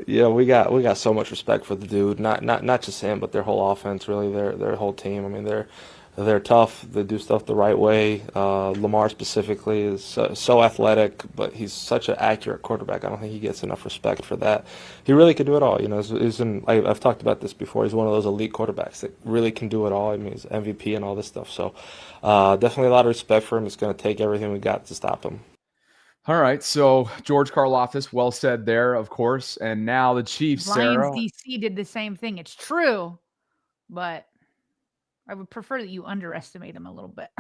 We got so much respect for the dude. Not just him, but their whole offense. Really, their whole team. I mean, they're tough. They do stuff the right way. Lamar specifically is so athletic, but he's such an accurate quarterback. I don't think he gets enough respect for that. He really can do it all. I've talked about this before. He's one of those elite quarterbacks that really can do it all. I mean, he's MVP and all this stuff. So definitely a lot of respect for him. It's going to take everything we got to stop him. All right, so George Karlaftis, well said there, of course. And now the Chiefs, Sarah. Lions DC did the same thing. It's true, but I would prefer that you underestimate him a little bit.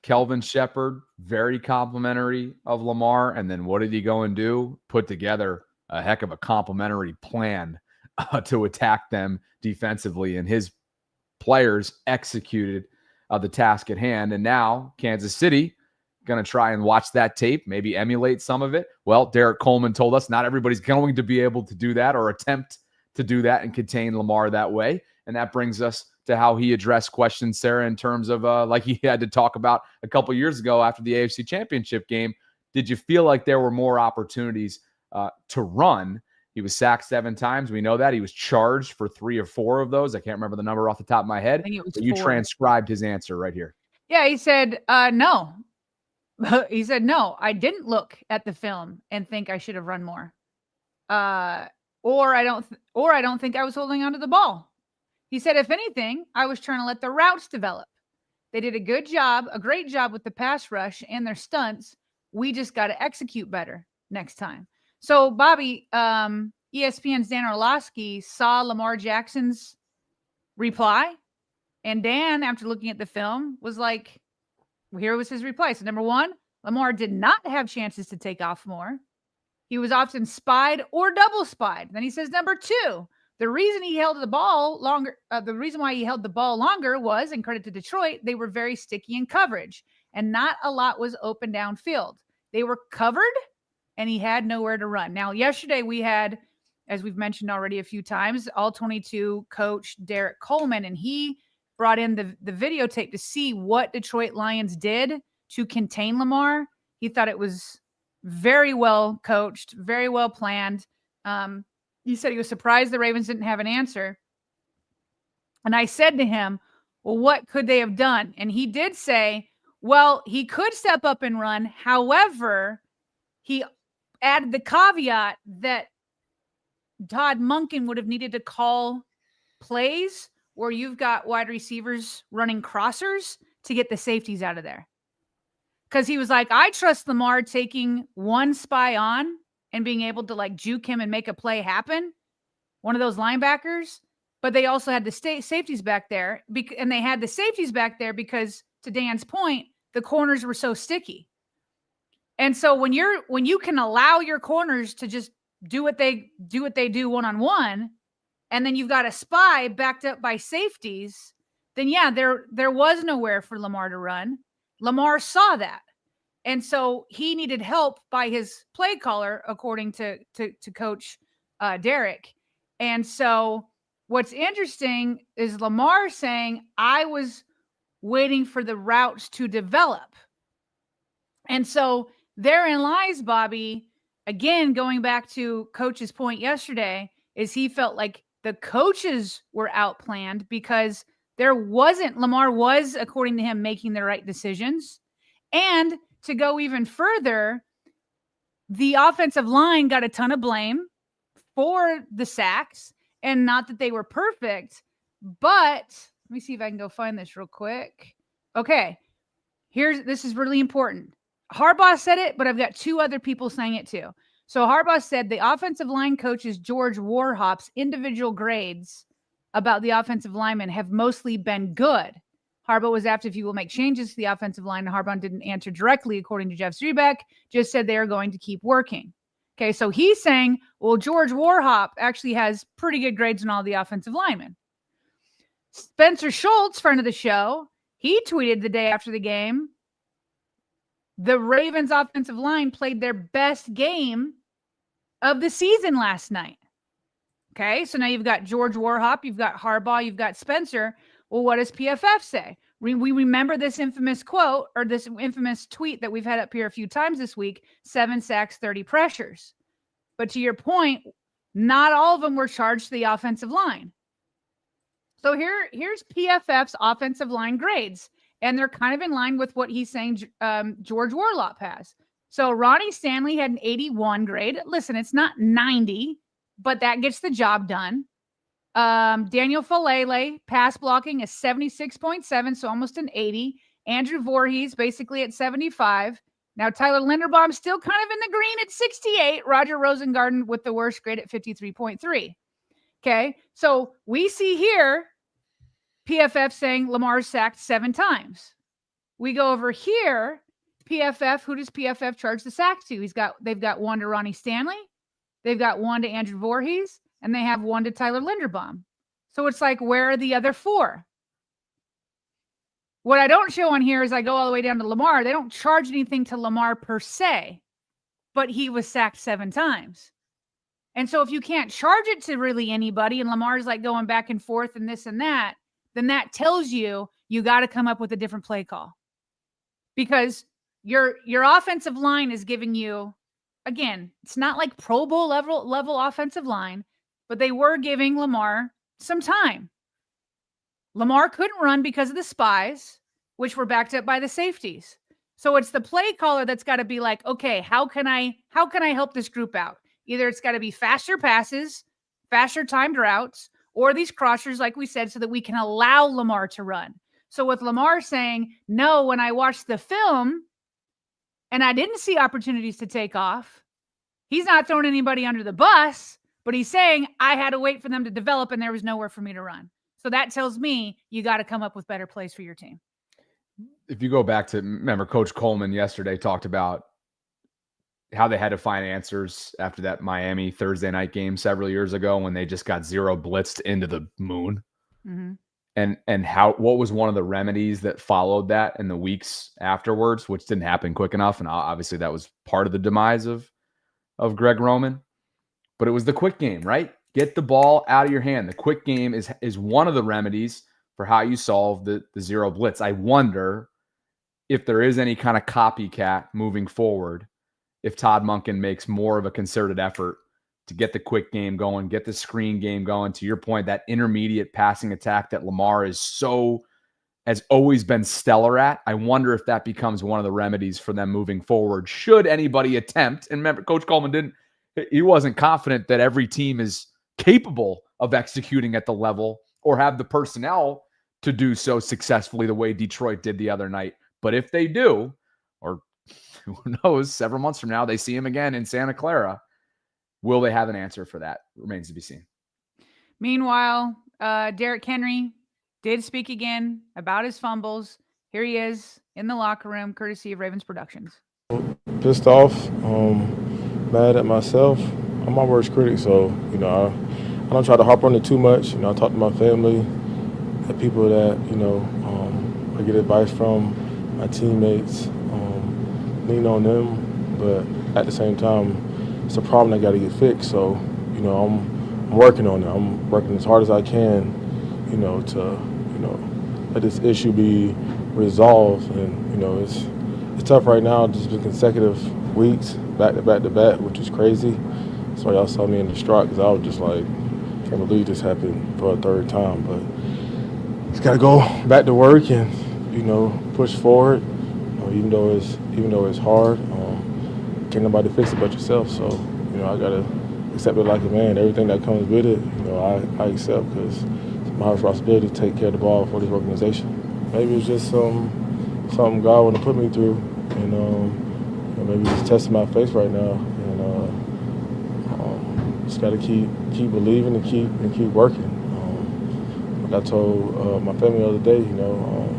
Kelvin Shepard, very complimentary of Lamar. And then what did he go and do? Put together a heck of a complimentary plan to attack them defensively. And his players executed the task at hand. And now Kansas City going to try and watch that tape, maybe emulate some of it. Well, Derek Coleman told us not everybody's going to be able to do that or attempt to do that and contain Lamar that way. And that brings us to how he addressed questions, Sarah, in terms of like he had to talk about a couple years ago after the AFC Championship game. Did you feel like there were more opportunities to run? He was sacked 7 times. We know that. He was charged for 3 or 4 of those. I can't remember the number off the top of my head. I think it was but you 4. transcribed his answer right here. Yeah, he said, no. He said, no, I didn't look at the film and think I should have run more. Or I don't think I was holding onto the ball. He said, if anything, I was trying to let the routes develop. They did a great job with the pass rush and their stunts. We just got to execute better next time. So, Bobby, ESPN's Dan Orlovsky saw Lamar Jackson's reply. And Dan, after looking at the film, was like, here was his reply. So, number 1, Lamar did not have chances to take off more. He was often spied or double spied. Then he says, number 2, the reason he held the ball longer, the reason why he held the ball longer was, and credit to Detroit, they were very sticky in coverage and not a lot was open downfield. They were covered and he had nowhere to run. Now, yesterday we had, as we've mentioned already a few times, all 22 coach Derek Coleman, and he brought in the videotape to see what Detroit Lions did to contain Lamar. He thought it was very well coached, very well planned. He said he was surprised the Ravens didn't have an answer. And I said to him, well, what could they have done? And he did say, well, he could step up and run. However, he added the caveat that Todd Monken would have needed to call plays where you've got wide receivers running crossers to get the safeties out of there. Because he was like, I trust Lamar taking one spy on and being able to like juke him and make a play happen, one of those linebackers. But they also had the safeties back there. And they had the safeties back there because, to Dan's point, the corners were so sticky. And so when you can allow your corners to just do what they do one-on-one, and then you've got a spy backed up by safeties, then yeah, there was nowhere for Lamar to run. Lamar saw that. And so he needed help by his play caller, according to Coach Derek. And so what's interesting is Lamar saying, I was waiting for the routes to develop. And so therein lies, Bobby, again, going back to Coach's point yesterday, is he felt like the coaches were outplanned because Lamar was, according to him, making the right decisions. And to go even further, the offensive line got a ton of blame for the sacks, and not that they were perfect, but let me see if I can go find this real quick. Okay, this is really important. Harbaugh said it, but I've got two other people saying it too. So Harbaugh said the offensive line coaches George Warhop's individual grades about the offensive linemen have mostly been good. Harbaugh was asked if he will make changes to the offensive line, and Harbaugh didn't answer directly, according to Jeff Zrebiec, just said they are going to keep working. Okay, so he's saying, well, George Warhop actually has pretty good grades on all the offensive linemen. Spencer Schultz, friend of the show, he tweeted the day after the game, the Ravens offensive line played their best game of the season last night. Okay, so now you've got George Warhop, you've got Harbaugh, you've got Spencer. Well, what does PFF say? We remember this infamous quote or this infamous tweet that we've had up here a few times this week, 7 sacks, 30 pressures. But to your point, not all of them were charged to the offensive line. So here's PFF's offensive line grades, and they're kind of in line with what he's saying George Warhop has. So Ronnie Stanley had an 81 grade. Listen, it's not 90, but that gets the job done. Daniel Falele, pass blocking is 76.7, so almost an 80. Andrew Voorhees basically at 75. Now Tyler Linderbaum still kind of in the green at 68. Roger Rosengarten with the worst grade at 53.3. Okay, so we see here PFF saying Lamar sacked 7 times. We go over here, PFF, who does PFF charge the sack to? They've got 1 to Ronnie Stanley, they've got 1 to Andrew Voorhees, and they have 1 to Tyler Linderbaum. So it's like, where are the other 4? What I don't show on here is I go all the way down to Lamar. They don't charge anything to Lamar per se, but he was sacked 7 times. And so if you can't charge it to really anybody and Lamar's like going back and forth and this and that, then that tells you got to come up with a different play call. Because your offensive line is giving you, again, it's not like Pro Bowl level offensive line, but they were giving Lamar some time. Lamar couldn't run because of the spies, which were backed up by the safeties. So it's the play caller that's got to be like, okay, how can I help this group out? Either it's got to be faster passes, faster timed routes, or these crossers, like we said, so that we can allow Lamar to run. So with Lamar saying, no, when I watched the film and I didn't see opportunities to take off, he's not throwing anybody under the bus, but he's saying I had to wait for them to develop and there was nowhere for me to run. So that tells me you got to come up with better plays for your team. If you go back to, remember, Coach Coleman yesterday talked about how they had to find answers after that Miami Thursday night game several years ago when they just got zero blitzed into the moon. Mm-hmm. And what was one of the remedies that followed that in the weeks afterwards, which didn't happen quick enough. And obviously that was part of the demise of Greg Roman, but it was the quick game, right? Get the ball out of your hand. The quick game is one of the remedies for how you solve the zero blitz. I wonder if there is any kind of copycat moving forward, if Todd Monken makes more of a concerted effort to get the quick game going, get the screen game going. To your point, that intermediate passing attack that Lamar has always been stellar at. I wonder if that becomes one of the remedies for them moving forward. Should anybody attempt, and remember, Coach Coleman he wasn't confident that every team is capable of executing at the level or have the personnel to do so successfully the way Detroit did the other night. But if they do, or who knows, several months from now, they see him again in Santa Clara, will they have an answer for that? Remains to be seen. Meanwhile, Derrick Henry did speak again about his fumbles. Here he is in the locker room, courtesy of Ravens Productions. Pissed off, mad at myself. I'm my worst critic, so, I don't try to harp on it too much. I talk to my family, the people that, I get advice from, my teammates, lean on them, but at the same time, it's a problem that got to get fixed. So, I'm working on it. I'm working as hard as I can, to, let this issue be resolved. And, it's tough right now, just the consecutive weeks, back to back, which is crazy. That's why y'all saw me in the distraught, because I was just like, can't believe this happened for a third time. But just got to go back to work and, push forward, even though it's hard. can't nobody fix it but yourself. So, you know, I got to accept it like a man. Everything that comes with it, you know, I accept because it's my responsibility to take care of the ball for this organization. Maybe it's just something God want to put me through, and you know, maybe just testing my faith right now, and just got to keep believing and keep working. Like I told my family the other day, you know,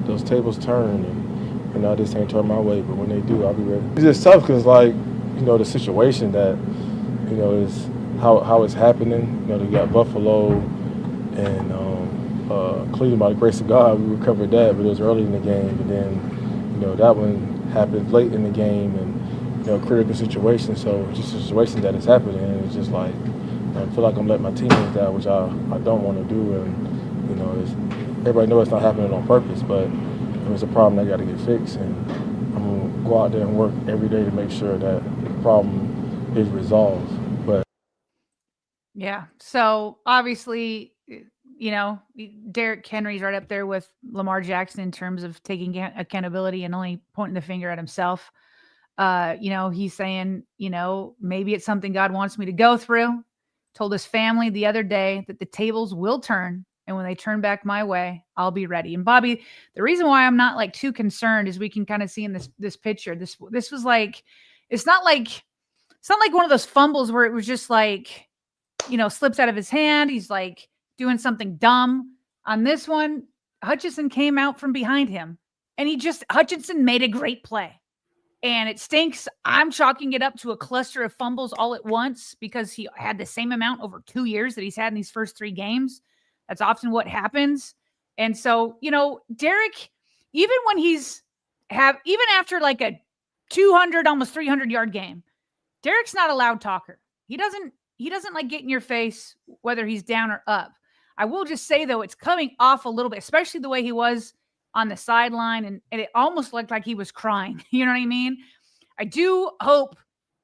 those tables turn, and you know, this ain't turn my way, but when they do, I'll be ready. It's just tough because, like, you know, the situation that, you know, is how it's happening. You know, they got Buffalo and Cleveland, by the grace of God, we recovered that, but it was early in the game. And then, you know, that one happened late in the game, and, you know, critical situation. So just a situation that is happening, and it's just like, I feel like I'm letting my teammates down, which I don't want to do. And, you know, everybody knows it's not happening on purpose, but it's a problem that got to get fixed. And I'm going to go out there and work every day to make sure that the problem is resolved. But Yeah. So obviously, you know, Derrick Henry's right up there with Lamar Jackson in terms of taking accountability and only pointing the finger at himself. You know, he's saying, you know, maybe it's something God wants me to go through. Told his family the other day that the tables will turn, and when they turn back my way, I'll be ready. And Bobby, the reason why I'm not like too concerned is we can kind of see in this picture. This was like, it's not like one of those fumbles where it was just like, you know, slips out of his hand. He's like doing something dumb. On this one, Hutchinson came out from behind him, and Hutchinson made a great play. And it stinks. I'm chalking it up to a cluster of fumbles all at once because he had the same amount over 2 years that he's had in these first 3 games. That's often what happens. And so, you know, Derrick, even after like a 200, almost 300 yard game, Derrick's not a loud talker. He doesn't like get in your face, whether he's down or up. I will just say, though, it's coming off a little bit, especially the way he was on the sideline, and it almost looked like he was crying. You know what I mean? I do hope,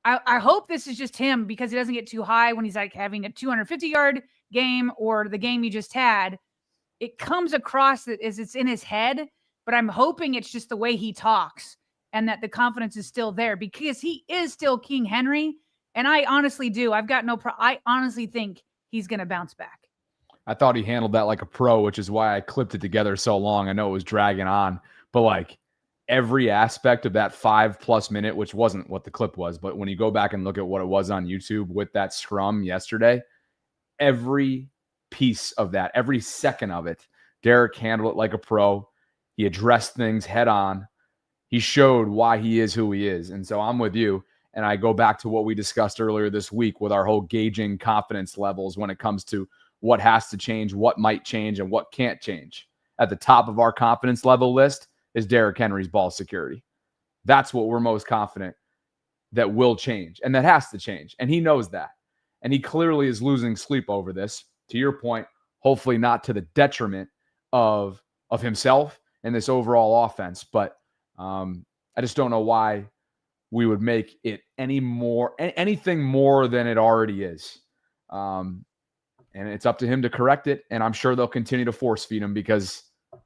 I hope this is just him because he doesn't get too high when he's like having a 250-yard game or the game you just had. It comes across as it's in his head, but I'm hoping it's just the way he talks and that the confidence is still there because he is still King Henry. And I honestly do. I've got no problem. I honestly think he's going to bounce back. I thought he handled that like a pro, which is why I clipped it together so long. I know it was dragging on, but like every aspect of that 5+ minute, which wasn't what the clip was, but when you go back and look at what it was on YouTube with that scrum yesterday, every piece of that, every second of it, Derrick handled it like a pro. He addressed things head on. He showed why he is who he is. And so I'm with you. And I go back to what we discussed earlier this week with our whole gauging confidence levels when it comes to what has to change, what might change, and what can't change. At the top of our confidence level list is Derrick Henry's ball security. That's what we're most confident that will change, and that has to change. And he knows that. And he clearly is losing sleep over this. To your point, hopefully not to the detriment of himself and this overall offense. But I just don't know why we would make it anything more than it already is. And it's up to him to correct it. And I'm sure they'll continue to force feed him because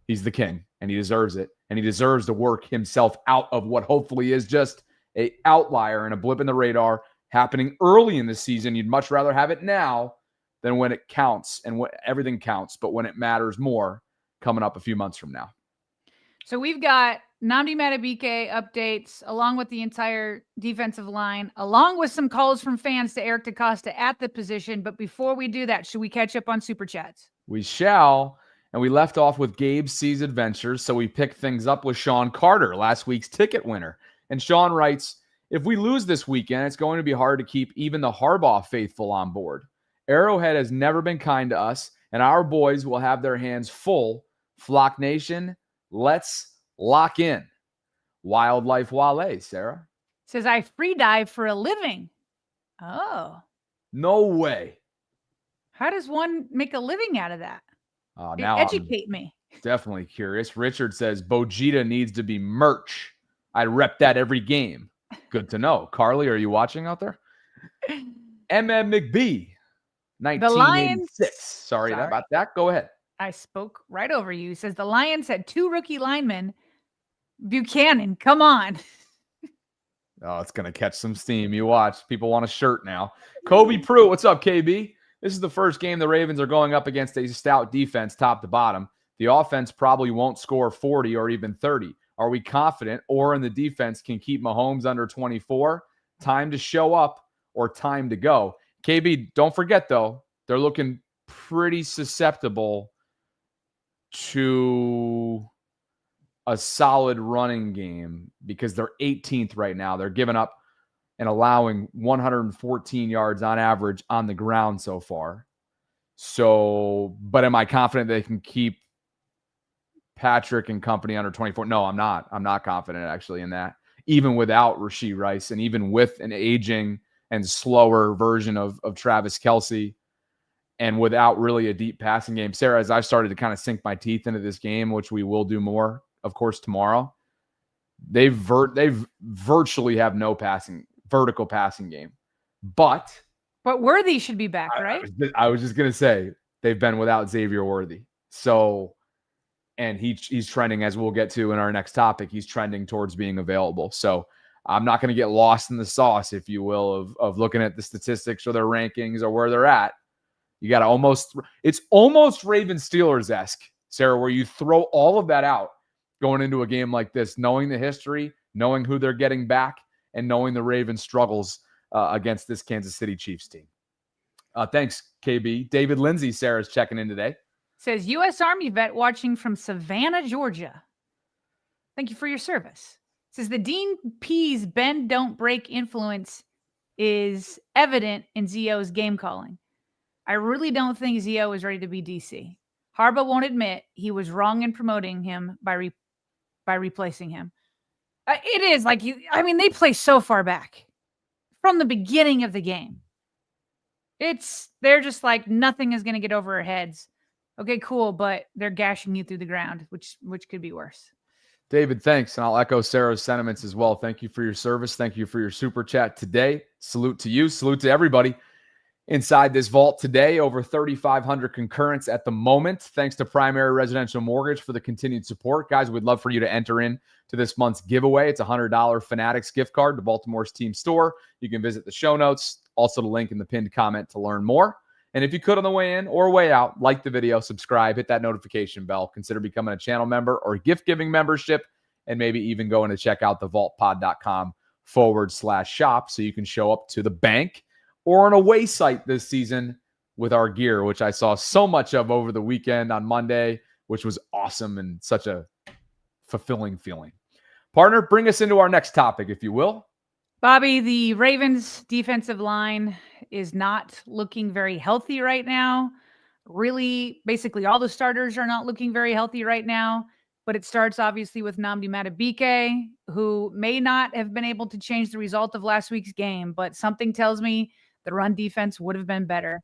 he's the king and he deserves it. And he deserves to work himself out of what hopefully is just an outlier and a blip in the radar happening early in the season. You'd much rather have it now than when it counts and when everything counts, but when it matters more coming up a few months from now. So we've got Nnamdi Madubuike updates along with the entire defensive line, along with some calls from fans to Eric DaCosta at the position. But before we do that, should we catch up on Super Chats? We shall. And we left off with Gabe C's adventures. So we picked things up with Sean Carter, last week's ticket winner. And Sean writes, if we lose this weekend, it's going to be hard to keep even the Harbaugh faithful on board. Arrowhead has never been kind to us, and our boys will have their hands full. Flock Nation, let's lock in. Wildlife Wale, Sarah. Says, I free dive for a living. Oh. No way. How does one make a living out of that? Now educate me. Definitely curious. Richard says, Bojita needs to be merch. I rep that every game. Good to know. Carly, are you watching out there? MM McBee, 1986. Sorry about that. Go ahead. I spoke right over you. He says, the Lions had 2 rookie linemen. Buchanan, come on. Oh, it's going to catch some steam. You watch. People want a shirt now. Kobe Pruitt, what's up, KB? This is the first game the Ravens are going up against a stout defense top to bottom. The offense probably won't score 40 or even 30. Are we confident or in the defense can keep Mahomes under 24? Time to show up or time to go? KB, don't forget, though, they're looking pretty susceptible to a solid running game because they're 18th right now. They're giving up and allowing 114 yards on average on the ground so far. So, but am I confident they can keep Patrick and company under 24? No, I'm not. I'm not confident actually in that. Even without Rashee Rice and even with an aging and slower version of Travis Kelce and without really a deep passing game. Sarah, as I've started to kind of sink my teeth into this game, which we will do more, of course, tomorrow, they virtually have no vertical passing game. But Worthy should be back, right? I was just going to say they've been without Xavier Worthy. So, and he's trending, as we'll get to in our next topic, he's trending towards being available. So I'm not going to get lost in the sauce, if you will, of looking at the statistics or their rankings or where they're at. You got to it's almost Ravens-Steelers-esque, Sarah, where you throw all of that out going into a game like this, knowing the history, knowing who they're getting back, and knowing the Ravens' struggles against this Kansas City Chiefs team. Thanks, KB. David Lindsay, Sarah's checking in today. Says, U.S. Army vet watching from Savannah, Georgia. Thank you for your service. Says, the Dean P's bend, don't break influence is evident in Zio's game calling. I really don't think Zio is ready to be DC. Harbaugh won't admit he was wrong in promoting him by replacing him. It is like they play so far back from the beginning of the game. They're just like nothing is going to get over our heads. Okay, cool, but they're gashing you through the ground, which could be worse. David, thanks, and I'll echo Sarah's sentiments as well. Thank you for your service. Thank you for your super chat today. Salute to you. Salute to everybody inside this vault today. Over 3,500 concurrents at the moment. Thanks to Primary Residential Mortgage for the continued support. Guys, we'd love for you to enter in to this month's giveaway. It's a $100 Fanatics gift card to Baltimore's team store. You can visit the show notes, also the link in the pinned comment to learn more. And if you could on the way in or way out, like the video, subscribe, hit that notification bell, consider becoming a channel member or gift-giving membership, and maybe even going to check out thevaultpod.com/shop so you can show up to the bank or an away site this season with our gear, which I saw so much of over the weekend on Monday, which was awesome and such a fulfilling feeling. Partner, bring us into our next topic, if you will. Bobby, the Ravens defensive line is not looking very healthy right now. Really, basically all the starters are not looking very healthy right now, but it starts obviously with Nnamdi Madubuike, who may not have been able to change the result of last week's game, but something tells me the run defense would have been better.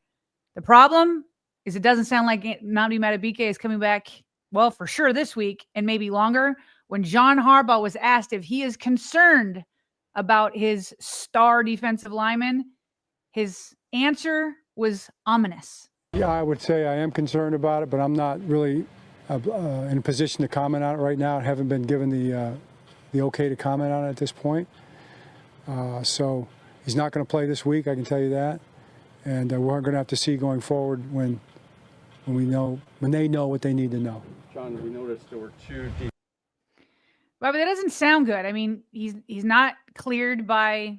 The problem is it doesn't sound like Nnamdi Madubuike is coming back, well, for sure this week and maybe longer. When John Harbaugh was asked if he is concerned about his star defensive lineman, his answer was ominous. Yeah, I would say I am concerned about it, but I'm not really in a position to comment on it right now. I haven't been given the okay to comment on it at this point. So he's not going to play this week, I can tell you that. And we're going to have to see going forward when they know what they need to know. John, we noticed there were two deep. But that doesn't sound good. I mean, he's not cleared by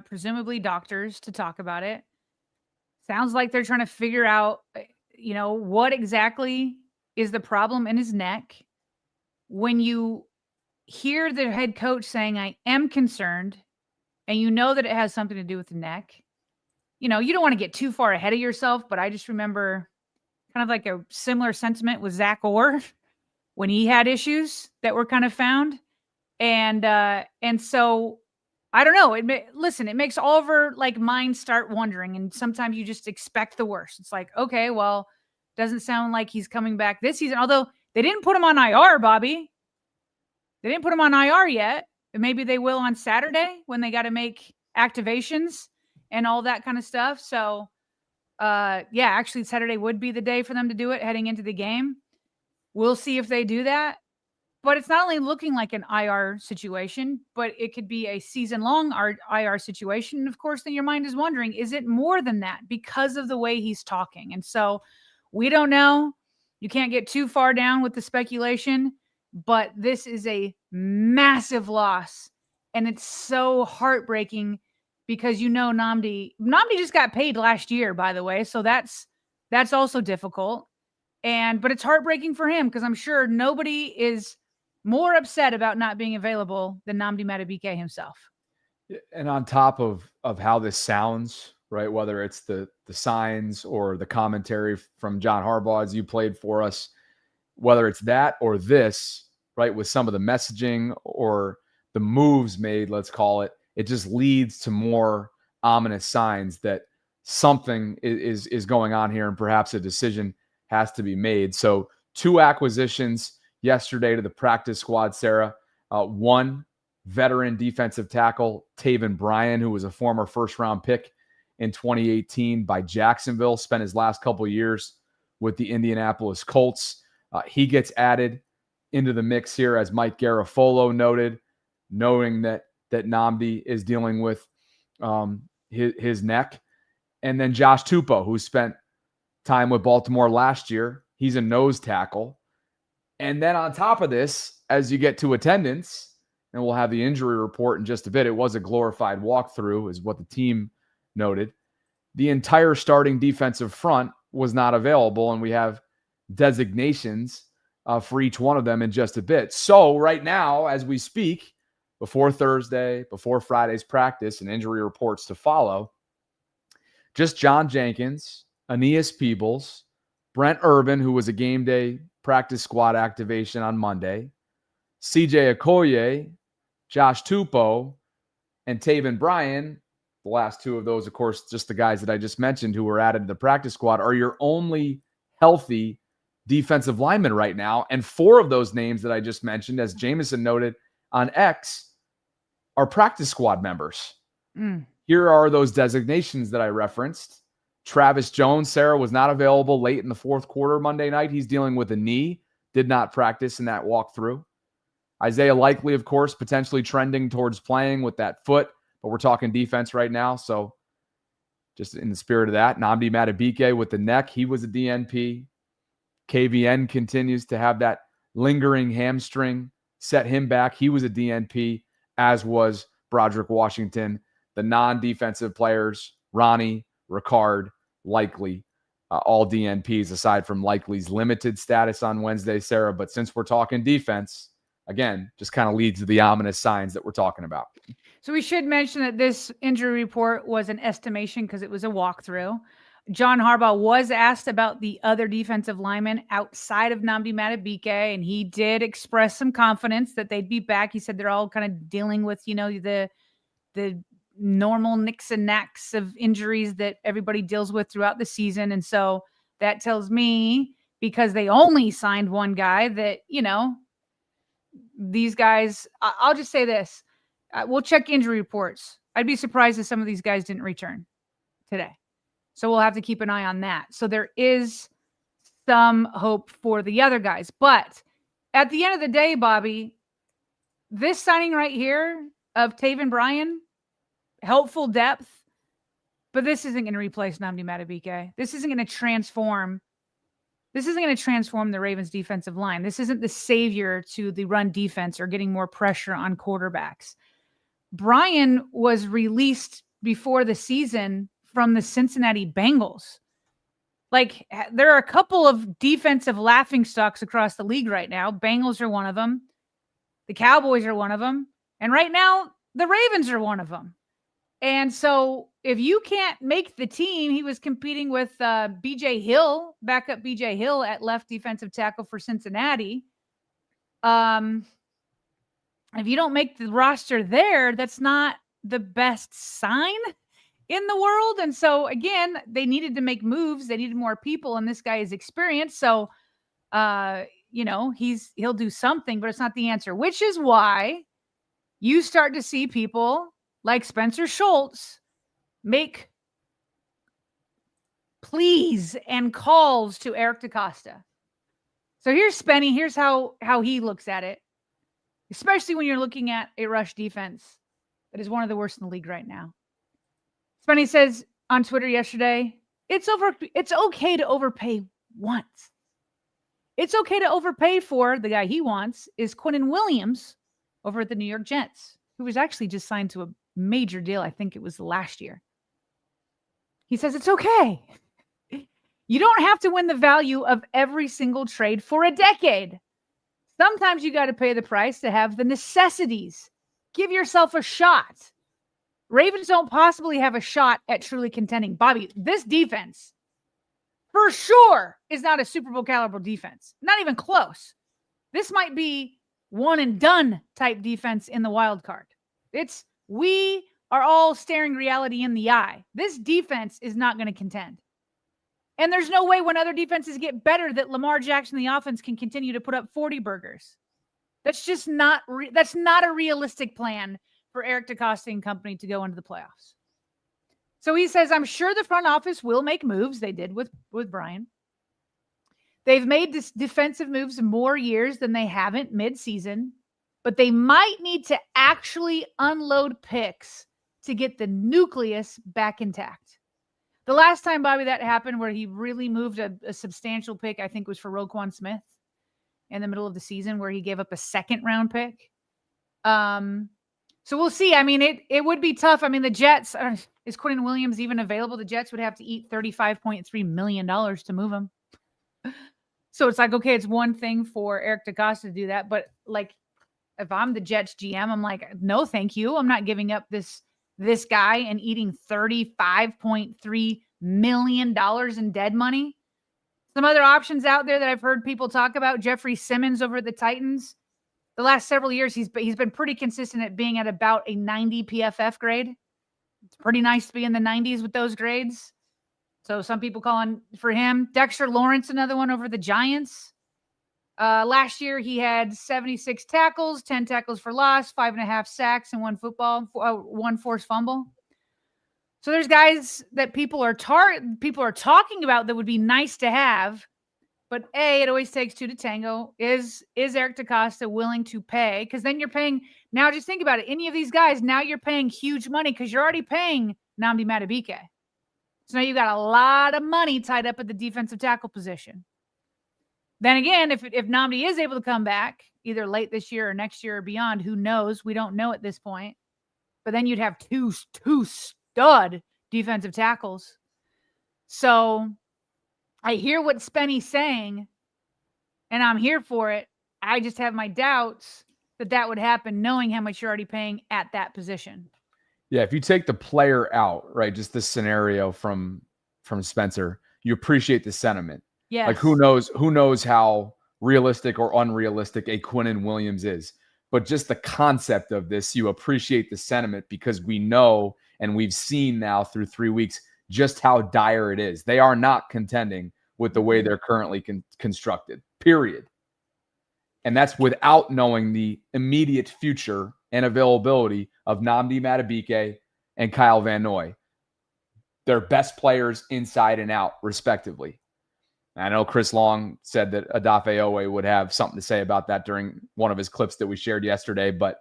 presumably doctors to talk about it. Sounds like they're trying to figure out, what exactly is the problem in his neck. When you hear the head coach saying, I am concerned, and you know that it has something to do with the neck, you don't want to get too far ahead of yourself, but I just remember kind of like a similar sentiment with Zach Orr when he had issues that were kind of found. And so I don't know. It makes all of our minds start wondering. And sometimes you just expect the worst. It's like, okay, well, doesn't sound like he's coming back this season. Although they didn't put him on IR, Bobby. They didn't put him on IR yet. Maybe they will on Saturday when they got to make activations and all that kind of stuff. So, actually Saturday would be the day for them to do it heading into the game. We'll see if they do that. But it's not only looking like an IR situation, but it could be a season-long IR situation. And of course, then your mind is wondering, is it more than that because of the way he's talking? And so we don't know. You can't get too far down with the speculation, but this is a massive loss. And it's so heartbreaking because Nnamdi just got paid last year, by the way. So that's also difficult. But it's heartbreaking for him because I'm sure nobody is more upset about not being available than Nnamdi Madubuike himself. And on top of how this sounds, right, whether it's the signs or the commentary from John Harbaugh as you played for us, whether it's that or this, right, with some of the messaging or the moves made, let's call it, it just leads to more ominous signs that something is going on here and perhaps a decision has to be made. So 2 acquisitions yesterday to the practice squad, Sarah. One, veteran defensive tackle, Taven Bryan, who was a former first-round pick in 2018 by Jacksonville, spent his last couple of years with the Indianapolis Colts. He gets added into the mix here, as Mike Garafolo noted, knowing that Nnamdi is dealing with his neck. And then Josh Tupou, who spent time with Baltimore last year. He's a nose tackle. And then on top of this, as you get to attendance, and we'll have the injury report in just a bit, it was a glorified walkthrough, is what the team noted. The entire starting defensive front was not available, and we have designations for each one of them in just a bit. So right now, as we speak, before Thursday, before Friday's practice and injury reports to follow, just John Jenkins, Aeneas Peebles, Brent Urban, who was a game day practice squad activation on Monday, CJ Okoye, Josh Tupou, and Taven Bryan. The last 2 of those, of course, just the guys that I just mentioned who were added to the practice squad, are your only healthy defensive linemen right now. And 4 of those names that I just mentioned, as Jameson noted on X, are practice squad members. Here are those designations that I referenced. Travis Jones, Sarah, was not available late in the 4th quarter Monday night. He's dealing with a knee, did not practice in that walkthrough. Isaiah Likely, of course, potentially trending towards playing with that foot, but we're talking defense right now. So just in the spirit of that, Nnamdi Madubuike with the neck, he was a DNP. KVN continues to have that lingering hamstring, set him back. He was a DNP, as was Broderick Washington. The non-defensive players, Ronnie, Ricard, Likely, all DNPs aside from Likely's limited status on Wednesday, Sarah. But since we're talking defense, again, just kind of leads to the ominous signs that we're talking about. So we should mention that this injury report was an estimation because it was a walkthrough. John Harbaugh was asked about the other defensive linemen outside of Nnamdi Madubuike, and he did express some confidence that they'd be back. He said they're all kind of dealing with, the normal nicks and knacks of injuries that everybody deals with throughout the season. And so that tells me, because they only signed one guy, that, these guys, I'll just say this. We'll check injury reports. I'd be surprised if some of these guys didn't return today. So we'll have to keep an eye on that. So there is some hope for the other guys. But at the end of the day, Bobby, this signing right here of Taven Bryan, helpful depth, but this isn't going to replace Nnamdi Madubuike. This isn't going to transform the Ravens defensive line. This isn't the savior to the run defense or getting more pressure on quarterbacks. Bryan was released before the season from the Cincinnati Bengals. Like, there are a couple of defensive laughingstocks across the league right now. Bengals are one of them. The Cowboys are one of them. And right now, the Ravens are one of them. And so if you can't make the team, he was competing with BJ Hill, backup BJ Hill at left defensive tackle for Cincinnati. If you don't make the roster there, that's not the best sign in the world. And so again, they needed to make moves. They needed more people, and this guy is experienced. So, he'll do something, but it's not the answer, which is why you start to see people like Spencer Schultz make pleas and calls to Eric DeCosta. So here's Spenny. Here's how he looks at it. especially when you're looking at a rush defense that is one of the worst in the league right now. Spenny says on Twitter yesterday, it's okay to overpay once. It's okay to overpay for the guy he wants is Quinnen Williams over at the New York Jets, who was actually just signed to a major deal. I think it was last year. He says it's okay. You don't have to win the value of every single trade for a decade. Sometimes you got to pay the price to have the necessities. Give yourself a shot. Ravens don't possibly have a shot at truly contending. Bobby, this defense for sure is not a Super Bowl caliber defense. Not even close. This might be one and done type defense in the wild card. We are all staring reality in the eye. This defense is not going to contend. And there's no way when other defenses get better that Lamar Jackson, the offense, can continue to put up 40 burgers. That's just not that's not a realistic plan for Eric DeCosta and company to go into the playoffs. So he says, I'm sure the front office will make moves. They did with Brian. They've made this defensive moves more years than they haven't mid-season, but they might need to actually unload picks to get the nucleus back intact. The last time, Bobby, that happened where he really moved a substantial pick, I think was for Roquan Smith in the middle of the season where he gave up a second-round pick. So we'll see. I mean, it would be tough. I mean, the Jets, is Quinnen Williams even available? The Jets would have to eat $35.3 million to move him. So it's like, okay, it's one thing for Eric DeCosta to do that. But like, if I'm the Jets GM, I'm like, no, thank you. I'm not giving up this guy and eating $35.3 million in dead money. Some other options out there that I've heard people talk about, Jeffrey Simmons over at the Titans. The last several years, he's been pretty consistent at being at about a 90 PFF grade. It's pretty nice to be in the 90s with those grades. So some people calling for him. Dexter Lawrence, another one over the Giants. Last year, he had 76 tackles, 10 tackles for loss, 5.5 sacks, and one forced fumble. So there's guys that people are talking about that would be nice to have. But A, it always takes two to tango. Is Eric DeCosta willing to pay? Because then you're paying. Now just think about it. Any of these guys, now you're paying huge money because you're already paying Nnamdi Madubuike. So now you got a lot of money tied up at the defensive tackle position. Then again, if Nnamdi is able to come back, either late this year or next year or beyond, who knows? We don't know at this point. But then you'd have two stud defensive tackles. So I hear what Spenny's saying, and I'm here for it. I just have my doubts that would happen knowing how much you're already paying at that position. Yeah, if you take the player out, right, just this scenario from Spencer, you appreciate the sentiment. Yes. Like who knows how realistic or unrealistic a Quinnen Williams is. But just the concept of this, you appreciate the sentiment because we know and we've seen now through 3 weeks just how dire it is. They are not contending with the way they're currently constructed, period. And that's without knowing the immediate future and availability of Nnamdi Madubuike and Kyle Van Noy. Their best players inside and out, respectively. And I know Chris Long said that Odafe Oweh would have something to say about that during one of his clips that we shared yesterday, but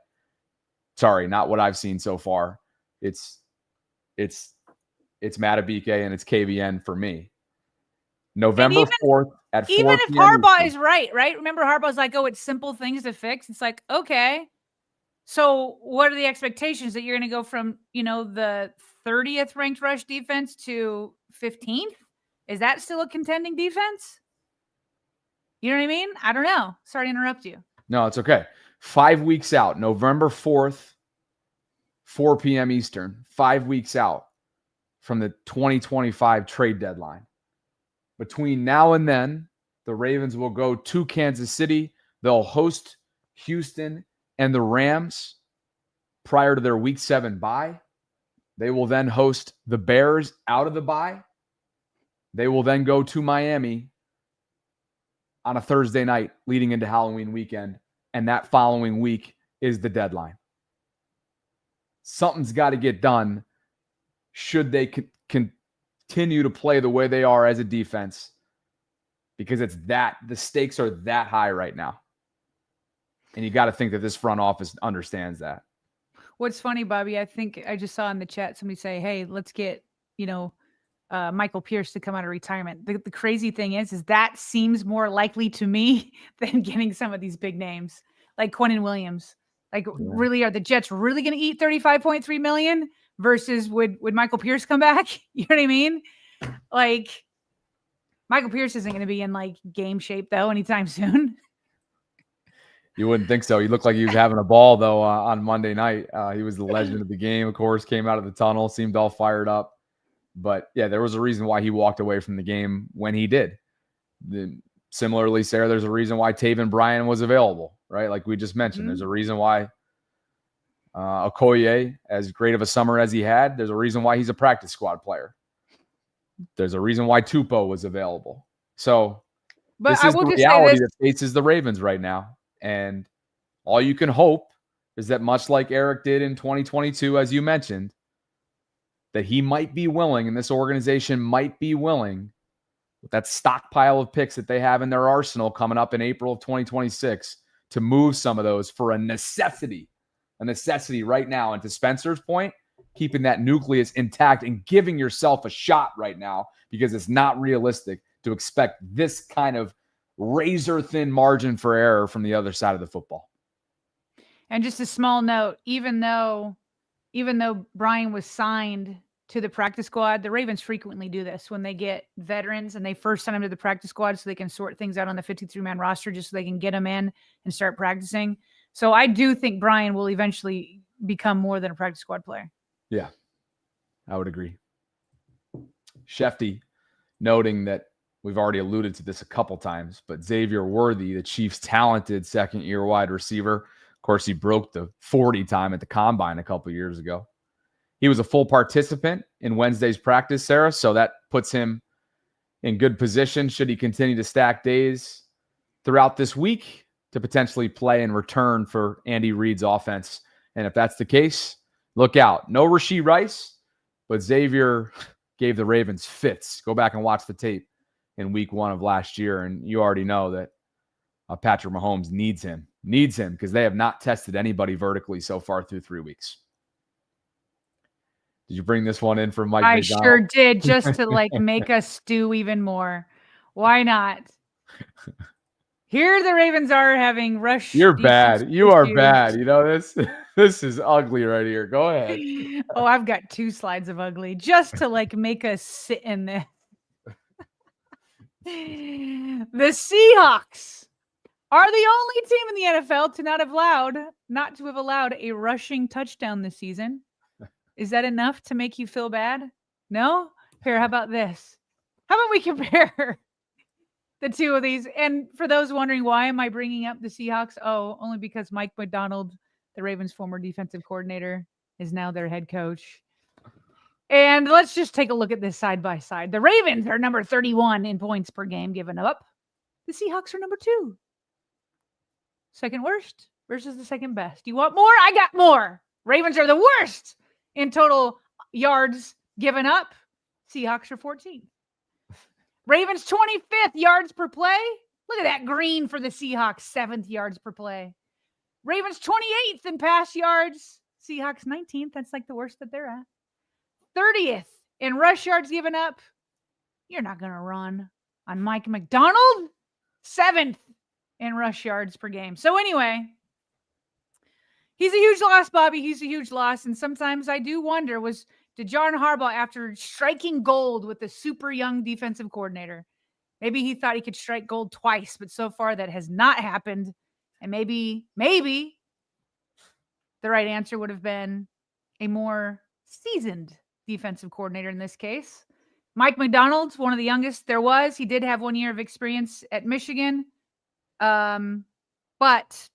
sorry, not what I've seen so far. It's Madubuike and it's KVN for me. November 4th at 4 Even if p.m. Harbaugh Eastern. is right? Remember Harbaugh's like, oh, it's simple things to fix. It's like, okay. So what are the expectations that you're going to go from, the 30th ranked rush defense to 15th? Is that still a contending defense? You know what I mean? I don't know. Sorry to interrupt you. No, it's okay. 5 weeks out, November 4th, 4 p.m. Eastern, 5 weeks out from the 2025 trade deadline. Between now and then, the Ravens will go to Kansas City. They'll host Houston and the Rams prior to their Week 7 bye. They will then host the Bears out of the bye. They will then go to Miami on a Thursday night leading into Halloween weekend. And that following week is the deadline. Something's got to get done should they continue to play the way they are as a defense, because the stakes are that high right now. And you got to think that this front office understands that. What's funny, Bobby, I think I just saw in the chat somebody say, hey, let's get, Michael Pierce to come out of retirement. The crazy thing is that seems more likely to me than getting some of these big names like Quinnen Williams. Like, really, are the Jets really going to eat $35.3 million versus would Michael Pierce come back? You know what I mean? Like, Michael Pierce isn't going to be in like game shape though anytime soon. You wouldn't think so. He looked like he was having a ball, though, on Monday night. He was the legend of the game, of course, came out of the tunnel, seemed all fired up. But, yeah, there was a reason why he walked away from the game when he did. Similarly, Sarah, there's a reason why Taven Bryan was available, right? Like we just mentioned. There's a reason why Okoye, as great of a summer as he had, there's a reason why he's a practice squad player. There's a reason why Tupou was available. So this is the reality that faces the Ravens right now. And all you can hope is that, much like Eric did in 2022, as you mentioned, that he might be willing, and this organization might be willing, with that stockpile of picks that they have in their arsenal coming up in April of 2026, to move some of those for a necessity right now. And to Spencer's point, keeping that nucleus intact and giving yourself a shot right now, because it's not realistic to expect this kind of razor thin margin for error from the other side of the football. And just a small note, even though Brian was signed to the practice squad, the Ravens frequently do this when they get veterans and they first send them to the practice squad so they can sort things out on the 53-man roster, just so they can get them in and start practicing. So I do think Brian will eventually become more than a practice squad player. Yeah, I would agree. Shefty noting that we've already alluded to this a couple times, but Xavier Worthy, the Chiefs' talented second-year wide receiver, of course, he broke the 40 time at the Combine a couple years ago. He was a full participant in Wednesday's practice, Sarah, so that puts him in good position should he continue to stack days throughout this week to potentially play and return for Andy Reid's offense. And if that's the case, look out. No Rashee Rice, but Xavier gave the Ravens fits. Go back and watch the tape in week 1 of last year, and you already know that Patrick Mahomes needs him because they have not tested anybody vertically so far through 3 weeks. Did you bring this one in for Mike McDonald? I sure did, just to like make us stew even more. Why not? Here the Ravens are having rush. You're bad. You are bad. You know this. This is ugly right here. Go ahead. Oh, I've got 2 slides of ugly just to like make us sit in this. The Seahawks are the only team in the NFL to not have allowed a rushing touchdown this season. Is that enough to make you feel bad? No? Here, how about this? How about we compare the two of these? And for those wondering, why am I bringing up the Seahawks? Oh, only because Mike McDonald, the Ravens' former defensive coordinator, is now their head coach. And let's just take a look at this side by side. The Ravens are number 31 in points per game given up. The Seahawks are number 2. Second worst versus the second best. You want more? I got more. Ravens are the worst in total yards given up. Seahawks are 14th. Ravens 25th yards per play. Look at that green for the Seahawks, 7th yards per play. Ravens 28th in pass yards. Seahawks 19th. That's like the worst that they're at. 30th in rush yards given up. You're not going to run on Mike McDonald. 7th in rush yards per game. So anyway, he's a huge loss, Bobby. He's a huge loss. And sometimes I do wonder, did John Harbaugh, after striking gold with a super young defensive coordinator, maybe he thought he could strike gold twice, but so far that has not happened. And maybe the right answer would have been a more seasoned defensive coordinator in this case. Mike McDonald's one of the youngest there was. He did have 1 year of experience at Michigan. But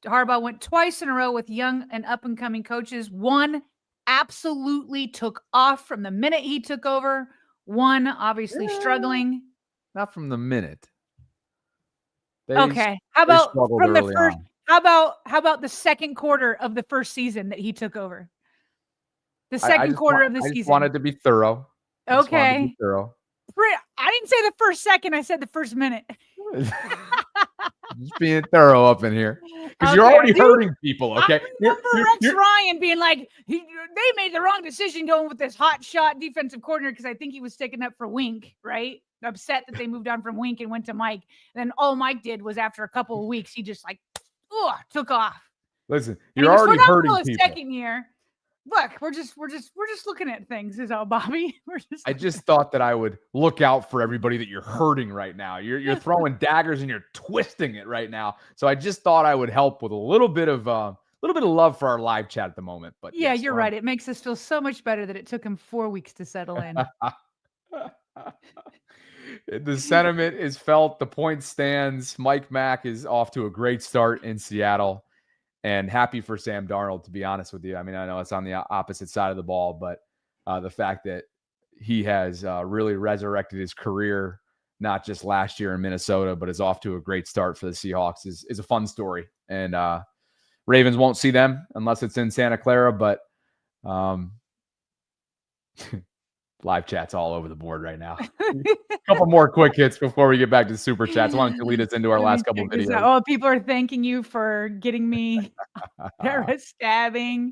Harbaugh went twice in a row with young and up-and-coming coaches. One absolutely took off from the minute he took over. One obviously struggling. Not from the minute. Okay. How about from the first? How about the second quarter of the first season that he took over? The second quarter of the season. I just wanted to be thorough. Okay. I didn't say the first second. I said the first minute. Just being thorough up in here. Because you're already hurting people, okay? I remember Rex Ryan being like, they made the wrong decision going with this hot shot defensive coordinator because I think he was sticking up for Wink, right? Upset that they moved on from Wink and went to Mike. And then all Mike did was after a couple of weeks, he just like, took off. Listen, you're already hurting people. Second year. Look, we're just looking at things, is all, Bobby. I just thought that I would look out for everybody that you're hurting right now. You're throwing daggers and you're twisting it right now. So I just thought I would help with a little bit of love for our live chat at the moment. But yeah, you're right. It makes us feel so much better that it took him 4 weeks to settle in. The sentiment is felt. The point stands. Mike Mack is off to a great start in Seattle. And happy for Sam Darnold, to be honest with you. I mean, I know it's on the opposite side of the ball, but the fact that he has really resurrected his career, not just last year in Minnesota, but is off to a great start for the Seahawks is a fun story. And Ravens won't see them unless it's in Santa Clara, but live chat's all over the board right now. A couple more quick hits before we get back to the super chats. Why don't you lead us into our last couple videos? Oh, people are thanking you for getting me para stabbing.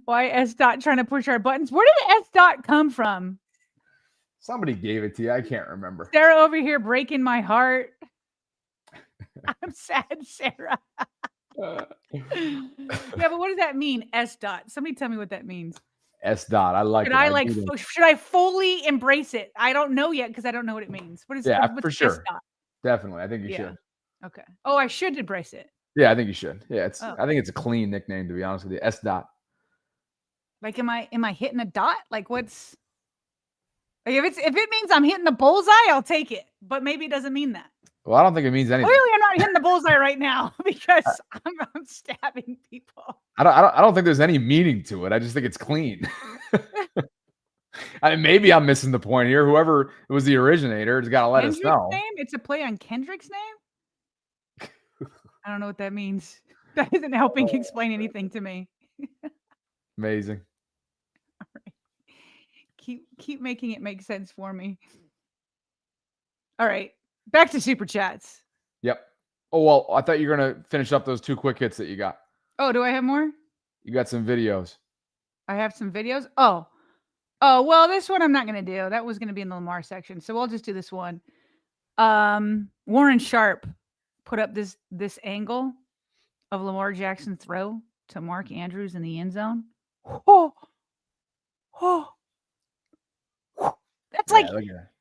Why S. Trying to push our buttons? Where did S. come from? Somebody gave it to you. I can't remember. Sarah over here breaking my heart. I'm sad, Sarah. Yeah, but what does that mean? S. Somebody tell me what that means. S. I like it. Should I fully embrace it? I don't know yet because I don't know what it means. What's for sure. Definitely. I think you should. Okay. Oh, I should embrace it. Yeah, I think you should. Yeah, I think it's a clean nickname, to be honest with you. S. Like, am I hitting a dot? Like, what's like if it means I'm hitting the bullseye, I'll take it. But maybe it doesn't mean that. Well, I don't think it means anything. Clearly, I'm not hitting the bullseye right now because I'm stabbing people. I don't think there's any meaning to it. I just think it's clean. I mean, maybe I'm missing the point here. Whoever was the originator has got to let us know. Name? It's a play on Kendrick's name? I don't know what that means. That isn't helping explain anything to me. Amazing. All right. Keep making it make sense for me. All right. Back to super chats. Yep. Oh, well, I thought you were going to finish up those two quick hits that you got. Oh, do I have more? You got some videos. I have some videos. Oh, well, this one I'm not going to do. That was going to be in the Lamar section. So we'll just do this one. Warren Sharp put up this angle of Lamar Jackson throw to Mark Andrews in the end zone. That's like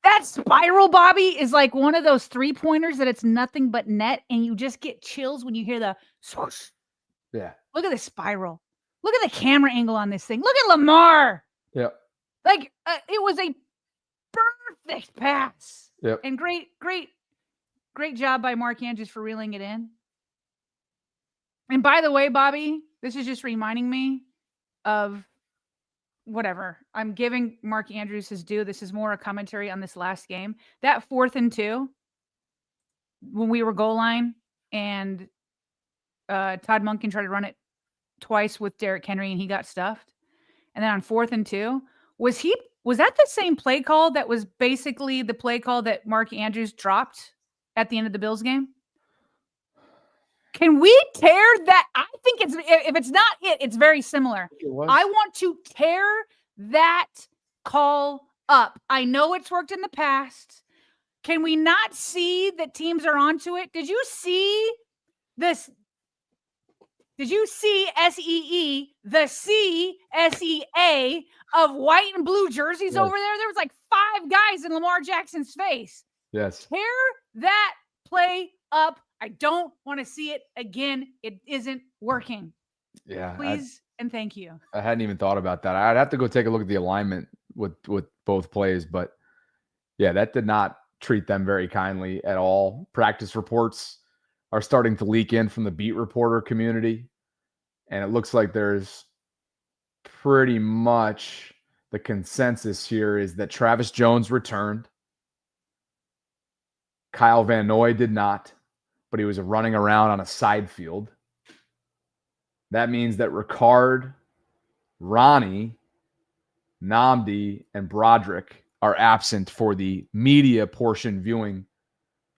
that spiral, Bobby, is like one of those 3-pointers that it's nothing but net, and you just get chills when you hear the swoosh. Yeah. Look at the spiral. Look at the camera angle on this thing. Look at Lamar. Yep. Like it was a perfect pass. Yep. And great job by Mark Andrews for reeling it in. And by the way, Bobby, this is just reminding me of whatever. I'm giving Mark Andrews his due. This is more a commentary on this last game. That 4th and 2, when we were goal line and Todd Monken tried to run it twice with Derrick Henry and he got stuffed. And then on 4th and 2, was that the same play call that was basically the play call that Mark Andrews dropped at the end of the Bills game? Can we tear that? I think if it's not it's very similar. I want to tear that call up. I know it's worked in the past. Can we not see that teams are onto it? Did you see this? Did you see SEE, the CSEA of white and blue jerseys over there? There was like 5 guys in Lamar Jackson's face. Yes. Tear that play up. I don't want to see it again. It isn't working. Yeah. Please and thank you. I hadn't even thought about that. I'd have to go take a look at the alignment with both plays, but yeah, that did not treat them very kindly at all. Practice reports are starting to leak in from the beat reporter community, and it looks like there's pretty much the consensus here is that Travis Jones returned. Kyle Van Noy did not, but he was running around on a side field. That means that Ricard, Ronnie, Nnamdi, and Broderick are absent for the media portion viewing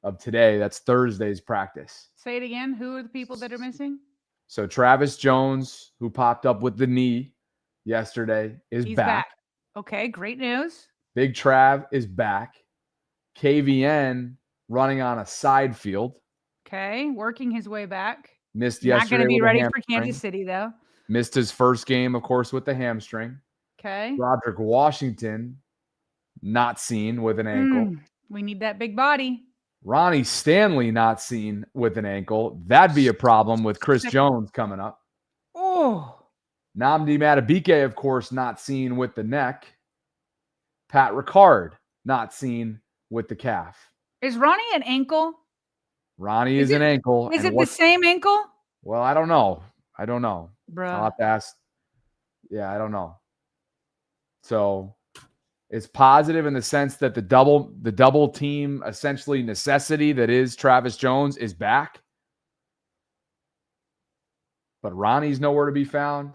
of today. That's Thursday's practice. Say it again. Who are the people that are missing? So Travis Jones, who popped up with the knee yesterday, is He's back. Okay, great news. Big Trav is back. KVN running on a side field. Okay, working his way back. Missed Not yesterday. going to be with a ready for hamstring. Kansas City, though. Missed his first game, of course, with the hamstring. Okay. Roderick Washington, not seen with an ankle. We need that big body. Ronnie Stanley, not seen with an ankle. That'd be a problem with Chris Jones coming up. Oh. Nnamdi Madubuike, of course, not seen with the neck. Pat Ricard, not seen with the calf. Is Ronnie an ankle? Ronnie is an ankle. Is it the same ankle? Well, I don't know. Bruh. I'll have to ask. Yeah, I don't know. So it's positive in the sense that the double team essentially necessity that is Travis Jones is back. But Ronnie's nowhere to be found.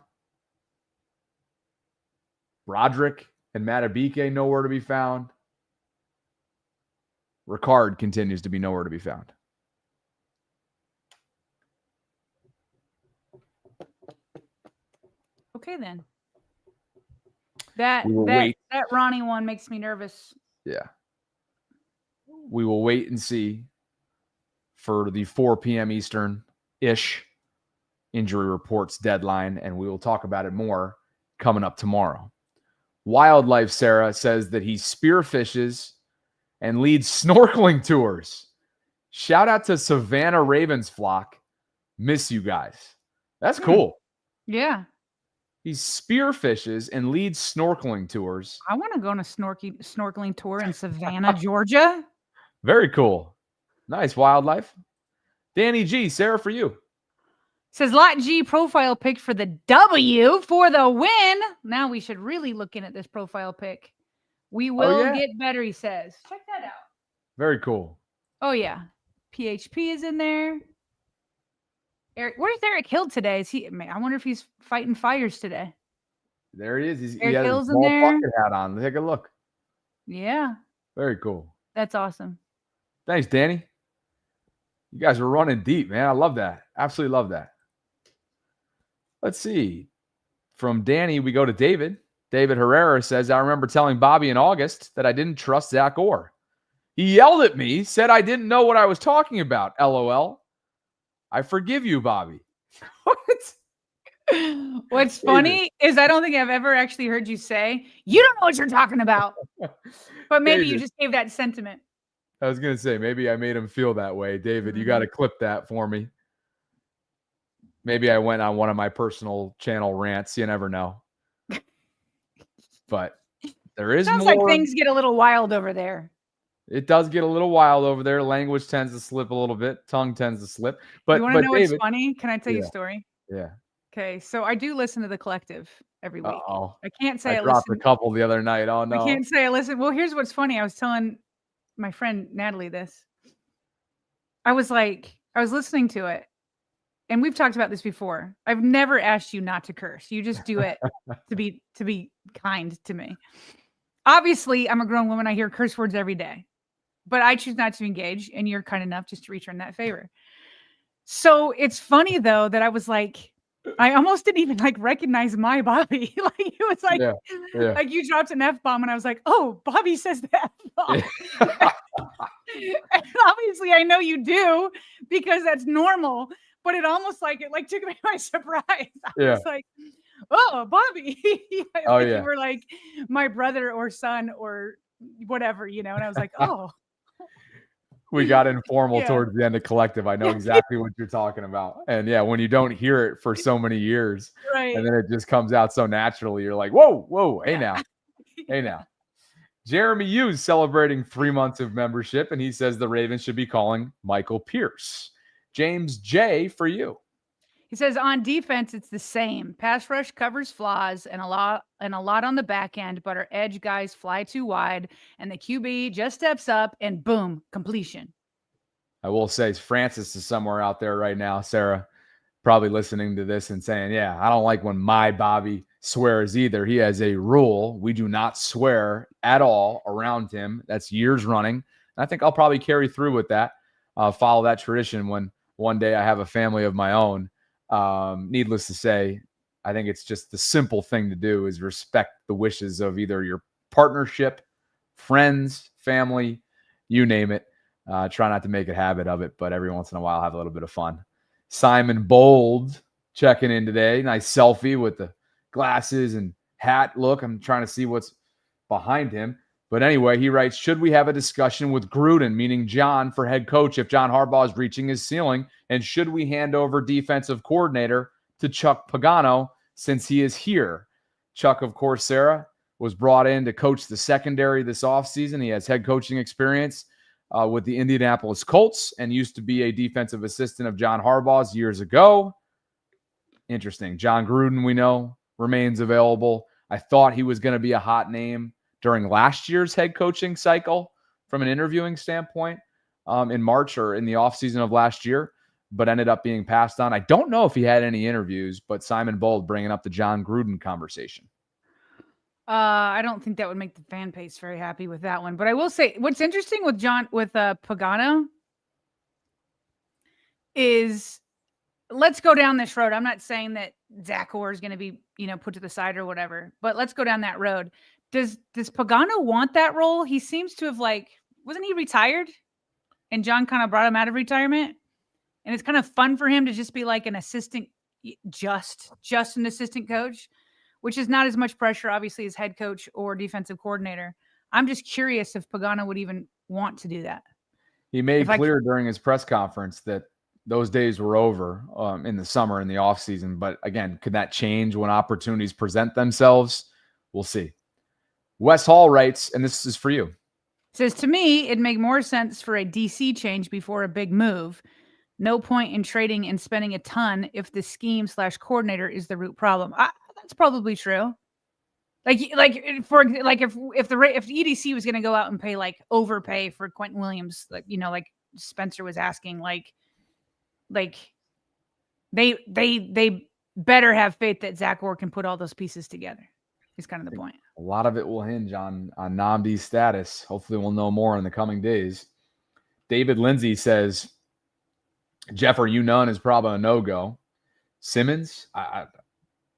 Roderick and Madubuike nowhere to be found. Ricard continues to be nowhere to be found. Okay, then. That Ronnie one makes me nervous. Yeah. We will wait and see for the 4 p.m. Eastern-ish injury reports deadline, and we will talk about it more coming up tomorrow. Wildlife Sarah says that he spearfishes and leads snorkeling tours. Shout out to Savannah Ravens flock. Miss you guys. That's cool. Yeah. He spearfishes and leads snorkeling tours. I want to go on a snorkeling tour in Savannah, Georgia. Very cool. Nice, Wildlife. Danny G, Sarah, for you. Says Lot G profile pick for the W for the win. Now we should really look in at this profile pick. We will get better, he says. Check that out. Very cool. Oh, yeah. PHP is in there. Eric, where's Eric Hill today? I wonder if he's fighting fires today. There he is. He Eric has Hill's a small in there. bucket hat on. Take a look. Yeah. Very cool. That's awesome. Thanks, Danny. You guys are running deep, man. I love that. Absolutely love that. Let's see. From Danny, we go to David. David Herrera says, I remember telling Bobby in August that I didn't trust Zach Orr. He yelled at me, said I didn't know what I was talking about. LOL. I forgive you, Bobby. What? What's funny is I don't think I've ever actually heard you say, you don't know what you're talking about. But maybe you just gave that sentiment. I was going to say, maybe I made him feel that way. David, you got to clip that for me. Maybe I went on one of my personal channel rants. You never know. But there is Sounds more. like things get a little wild over there. It does get a little wild over there. Language tends to slip a little bit. Tongue tends to slip. But you want to know David, what's funny? Can I tell you a story? Yeah. Okay, so I do listen to The Collective every week. Uh-oh. I can't say I I dropped listen. a couple the other night. Oh, no. I can't say I listen. Well, here's what's funny. I was telling my friend Natalie this. I was listening to it. And we've talked about this before. I've never asked you not to curse. You just do it to be kind to me. Obviously, I'm a grown woman. I hear curse words every day. But I choose not to engage, and you're kind enough just to return that favor. So it's funny, though, that I was like, I almost didn't even recognize my Bobby. It was like, like you dropped an F-bomb, and I was like, oh, Bobby says the F-bomb. And obviously, I know you do because that's normal. But it almost it took me by surprise. I was like, oh, Bobby. You were like my brother or son or whatever, and I was like, oh. We got informal towards the end of Collective. I know exactly what you're talking about. And when you don't hear it for so many years, and then it just comes out so naturally, you're like, whoa, hey now. Hey now. Jeremy Hughes celebrating 3 months of membership, and he says the Ravens should be calling Michael Pierce. James J, for you. He says on defense, it's the same. Pass rush covers flaws and a lot on the back end, but our edge guys fly too wide, and the QB just steps up and boom, completion. I will say Francis is somewhere out there right now, Sarah, probably listening to this and saying, I don't like when my Bobby swears either. He has a rule. We do not swear at all around him. That's years running. And I think I'll probably carry through with that. follow that tradition when one day I have a family of my own. Needless to say, I think it's just the simple thing to do is respect the wishes of either your partnership, friends, family, you name it. Try not to make a habit of it, but every once in a while have a little bit of fun. Simon Bold checking in today. Nice selfie with the glasses and hat look. I'm trying to see what's behind him. But anyway, he writes, should we have a discussion with Gruden, meaning John, for head coach if John Harbaugh is reaching his ceiling? And should we hand over defensive coordinator to Chuck Pagano since he is here? Chuck, of course, Sarah, was brought in to coach the secondary this offseason. He has head coaching experience with the Indianapolis Colts and used to be a defensive assistant of John Harbaugh's years ago. Interesting. John Gruden, we know, remains available. I thought he was going to be a hot name during last year's head coaching cycle from an interviewing standpoint in March or in the offseason of last year, but ended up being passed on. I don't know if he had any interviews, but Simon Bold bringing up the John Gruden conversation. I don't think that would make the fan base very happy with that one. But I will say what's interesting with Pagano is, let's go down this road. I'm not saying that Zach Orr is going to be, put to the side or whatever, but let's go down that road. Does Pagano want that role? He seems to have wasn't he retired? And John kind of brought him out of retirement. And it's kind of fun for him to just be like an assistant, just an assistant coach, which is not as much pressure, obviously, as head coach or defensive coordinator. I'm just curious if Pagano would even want to do that. He made clear during his press conference that those days were over in the summer, in the offseason. But again, could that change when opportunities present themselves? We'll see. Wes Hall writes, and this is for you. Says, to me, it'd make more sense for a DC change before a big move. No point in trading and spending a ton if the scheme/coordinator is the root problem. That's probably true. If the EDC was going to go out and pay overpay for Quentin Williams, like Spencer was asking, they better have faith that Zach Orr can put all those pieces together. Is kind of the point. A lot of it will hinge on Nnamdi's status. Hopefully we'll know more in the coming days. David Lindsay says, Jeffer, none is probably a no-go. Simmons,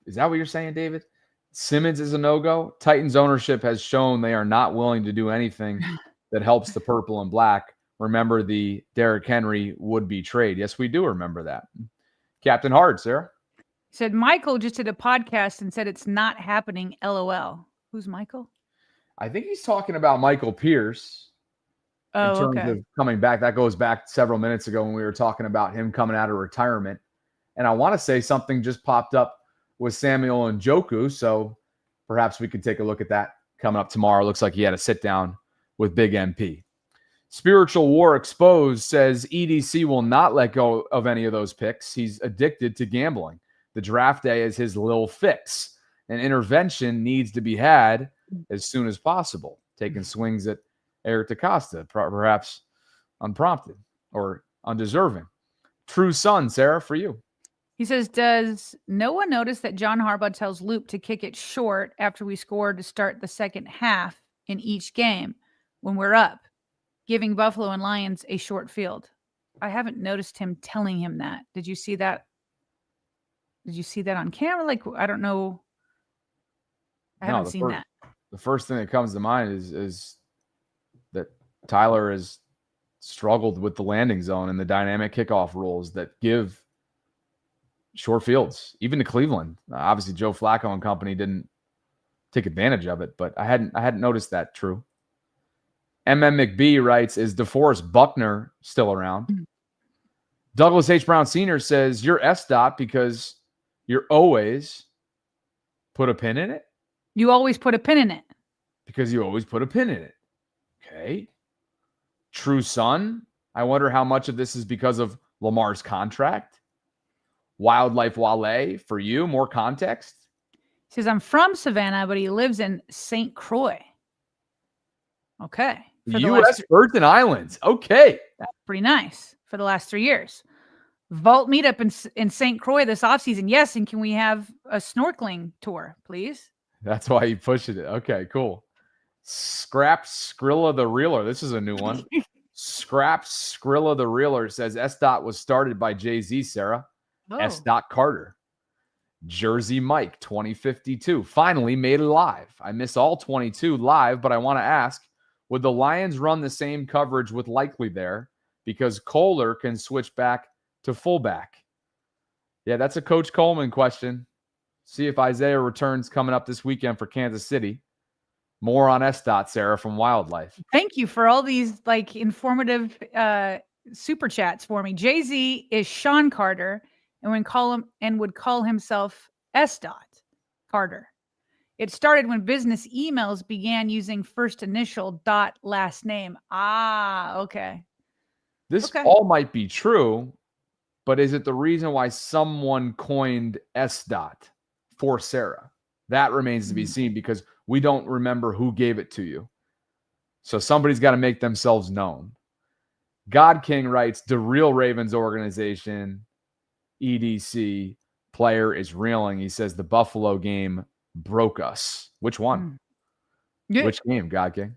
is that what you're saying, David? Simmons is a no-go? Titans ownership has shown they are not willing to do anything that helps the purple and black. Remember the Derrick Henry would-be trade. Yes, we do remember that. Captain Hard, Sarah. Said Michael just did a podcast and said it's not happening. LOL. Who's Michael? I think he's talking about Michael Pierce in terms of coming back. That goes back several minutes ago when we were talking about him coming out of retirement. And I want to say something just popped up with Samuel Njoku, so perhaps we could take a look at that coming up tomorrow. Looks like he had a sit down with Big MP. Spiritual War Exposed says EDC will not let go of any of those picks. He's addicted to gambling. The draft day is his little fix. An intervention needs to be had as soon as possible. Taking swings at Eric DaCosta, perhaps unprompted or undeserving. True Son, Sarah, for you. He says, does no one notice that John Harbaugh tells Loop to kick it short after we score to start the second half in each game when we're up, giving Buffalo and Lions a short field? I haven't noticed him telling him that. Did you see that? Did you see that on camera? I don't know. I haven't seen that. The first thing that comes to mind is that Tyler has struggled with the landing zone and the dynamic kickoff rules that give short fields, even to Cleveland. Obviously, Joe Flacco and company didn't take advantage of it, but I hadn't noticed that. True. McB writes, is DeForest Buckner still around? Mm-hmm. Douglas H. Brown Sr. says, you're S. because you're always put a pin in it? You always put a pin in it. Because you always put a pin in it. Okay. True Son, I wonder how much of this is because of Lamar's contract. Wildlife Wale, for you, more context? He says, I'm from Savannah, but he lives in St. Croix. Okay. U.S. Virgin Islands. Okay. That's pretty nice for the last 3 years. Vault meetup in St. Croix this offseason. Yes, and can we have a snorkeling tour, please? That's why you pushed it. Okay, cool. Scrap Skrilla the Reeler. This is a new one. Scrap Skrilla the Reeler says S. was started by Jay-Z, Sarah. S. Carter. Jersey Mike 2052 finally made it live. I miss all 22 live, but I want to ask, would the Lions run the same coverage with Likely there because Kohler can switch back to fullback? Yeah, that's a Coach Coleman question. See if Isaiah returns coming up this weekend for Kansas City. More on S. Sarah from Wildlife. Thank you for all these like informative super chats for me. Jay-Z is Sean Carter and would call himself S. Carter. It started when business emails began using first initial dot last name. Okay. This all might be true, but is it the reason why someone coined S. for Sarah? That remains to be seen because we don't remember who gave it to you. So somebody's got to make themselves known. God King writes, the real Ravens organization, EDC, player is reeling. He says the Buffalo game broke us. Which one? Which game, God King?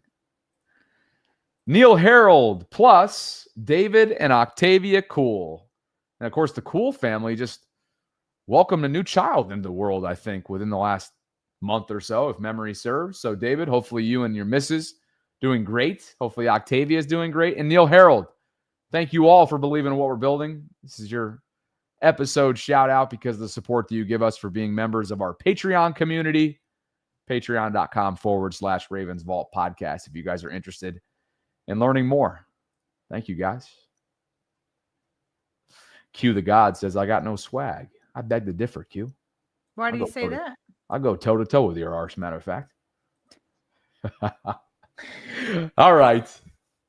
Neil Harold plus David and Octavia Cool. And of course, the Cool family just welcomed a new child into the world, I think, within the last month or so, if memory serves. So, David, hopefully you and your missus doing great. Hopefully Octavia is doing great. And Neil Harold, thank you all for believing in what we're building. This is your episode shout out because of the support that you give us for being members of our Patreon community, patreon.com/RavensVault podcast. If you guys are interested in learning more, thank you guys. Q the God says, I got no swag. I beg to differ, Q. Why do you say that? I'll go toe-to-toe with your arse, matter of fact. All right.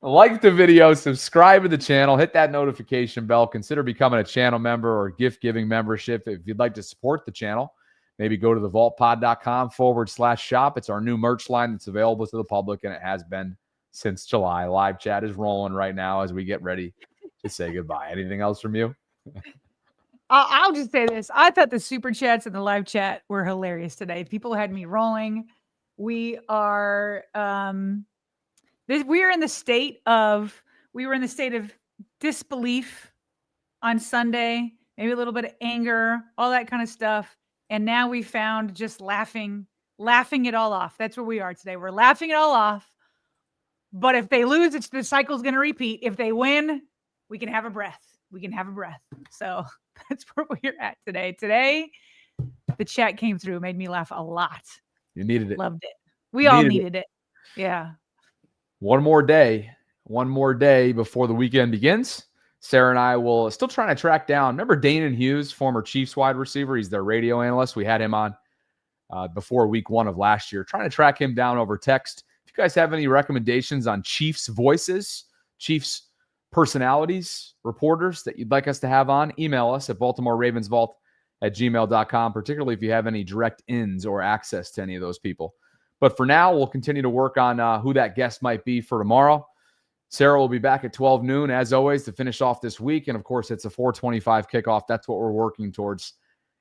Like the video, subscribe to the channel, hit that notification bell, consider becoming a channel member or gift-giving membership. If you'd like to support the channel, maybe go to thevaultpod.com/shop. It's our new merch line that's available to the public, and it has been since July. Live chat is rolling right now as we get ready to say goodbye. Anything else from you? I'll just say this. I thought the super chats and the live chat were hilarious today. People had me rolling. We are we were in the state of disbelief on Sunday, maybe a little bit of anger, all that kind of stuff. And now we found just laughing it all off. That's where we are today. We're laughing it all off. But if they lose, the cycle's going to repeat. If they win, we can have a breath. So that's where we're at today. Today, the chat came through, made me laugh a lot. You needed it. Loved it. We all needed it. Yeah. One more day before the weekend begins. Sarah and I will still trying to track down. Remember Danon Hughes, former Chiefs wide receiver? He's their radio analyst. We had him on before week 1 of last year. Trying to track him down over text. If you guys have any recommendations on Chiefs voices, Chiefs personalities, reporters that you'd like us to have on, email us at BaltimoreRavensVault@gmail.com, particularly if you have any direct ins or access to any of those people. But for now, we'll continue to work on who that guest might be for tomorrow. Sarah will be back at 12 noon, as always, to finish off this week. And, of course, it's a 4:25 kickoff. That's what we're working towards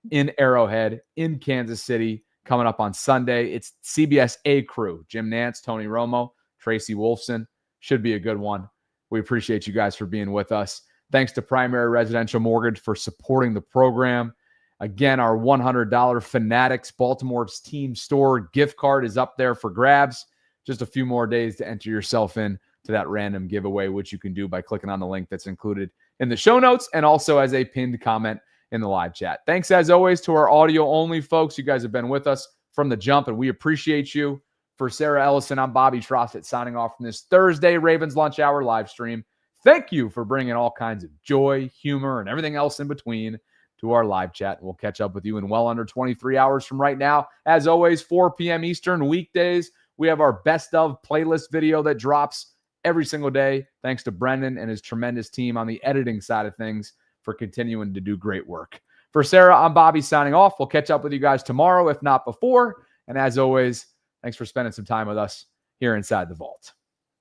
in Arrowhead, in Kansas City, coming up on Sunday. It's CBS A crew, Jim Nantz, Tony Romo, Tracy Wolfson. Should be a good one. We appreciate you guys for being with us. Thanks to Primary Residential Mortgage for supporting the program. Again, our $100 Fanatics Baltimore's team store gift card is up there for grabs. Just a few more days to enter yourself in to that random giveaway, which you can do by clicking on the link that's included in the show notes and also as a pinned comment in the live chat. Thanks, as always, to our audio-only folks. You guys have been with us from the jump, and we appreciate you. For Sarah Ellison, I'm Bobby Trossett signing off from this Thursday Ravens Lunch Hour live stream. Thank you for bringing all kinds of joy, humor, and everything else in between to our live chat. We'll catch up with you in well under 23 hours from right now. As always, 4 p.m. Eastern weekdays, we have our best of playlist video that drops every single day. Thanks to Brendan and his tremendous team on the editing side of things for continuing to do great work. For Sarah, I'm Bobby signing off. We'll catch up with you guys tomorrow, if not before. And as always, thanks for spending some time with us here inside the vault.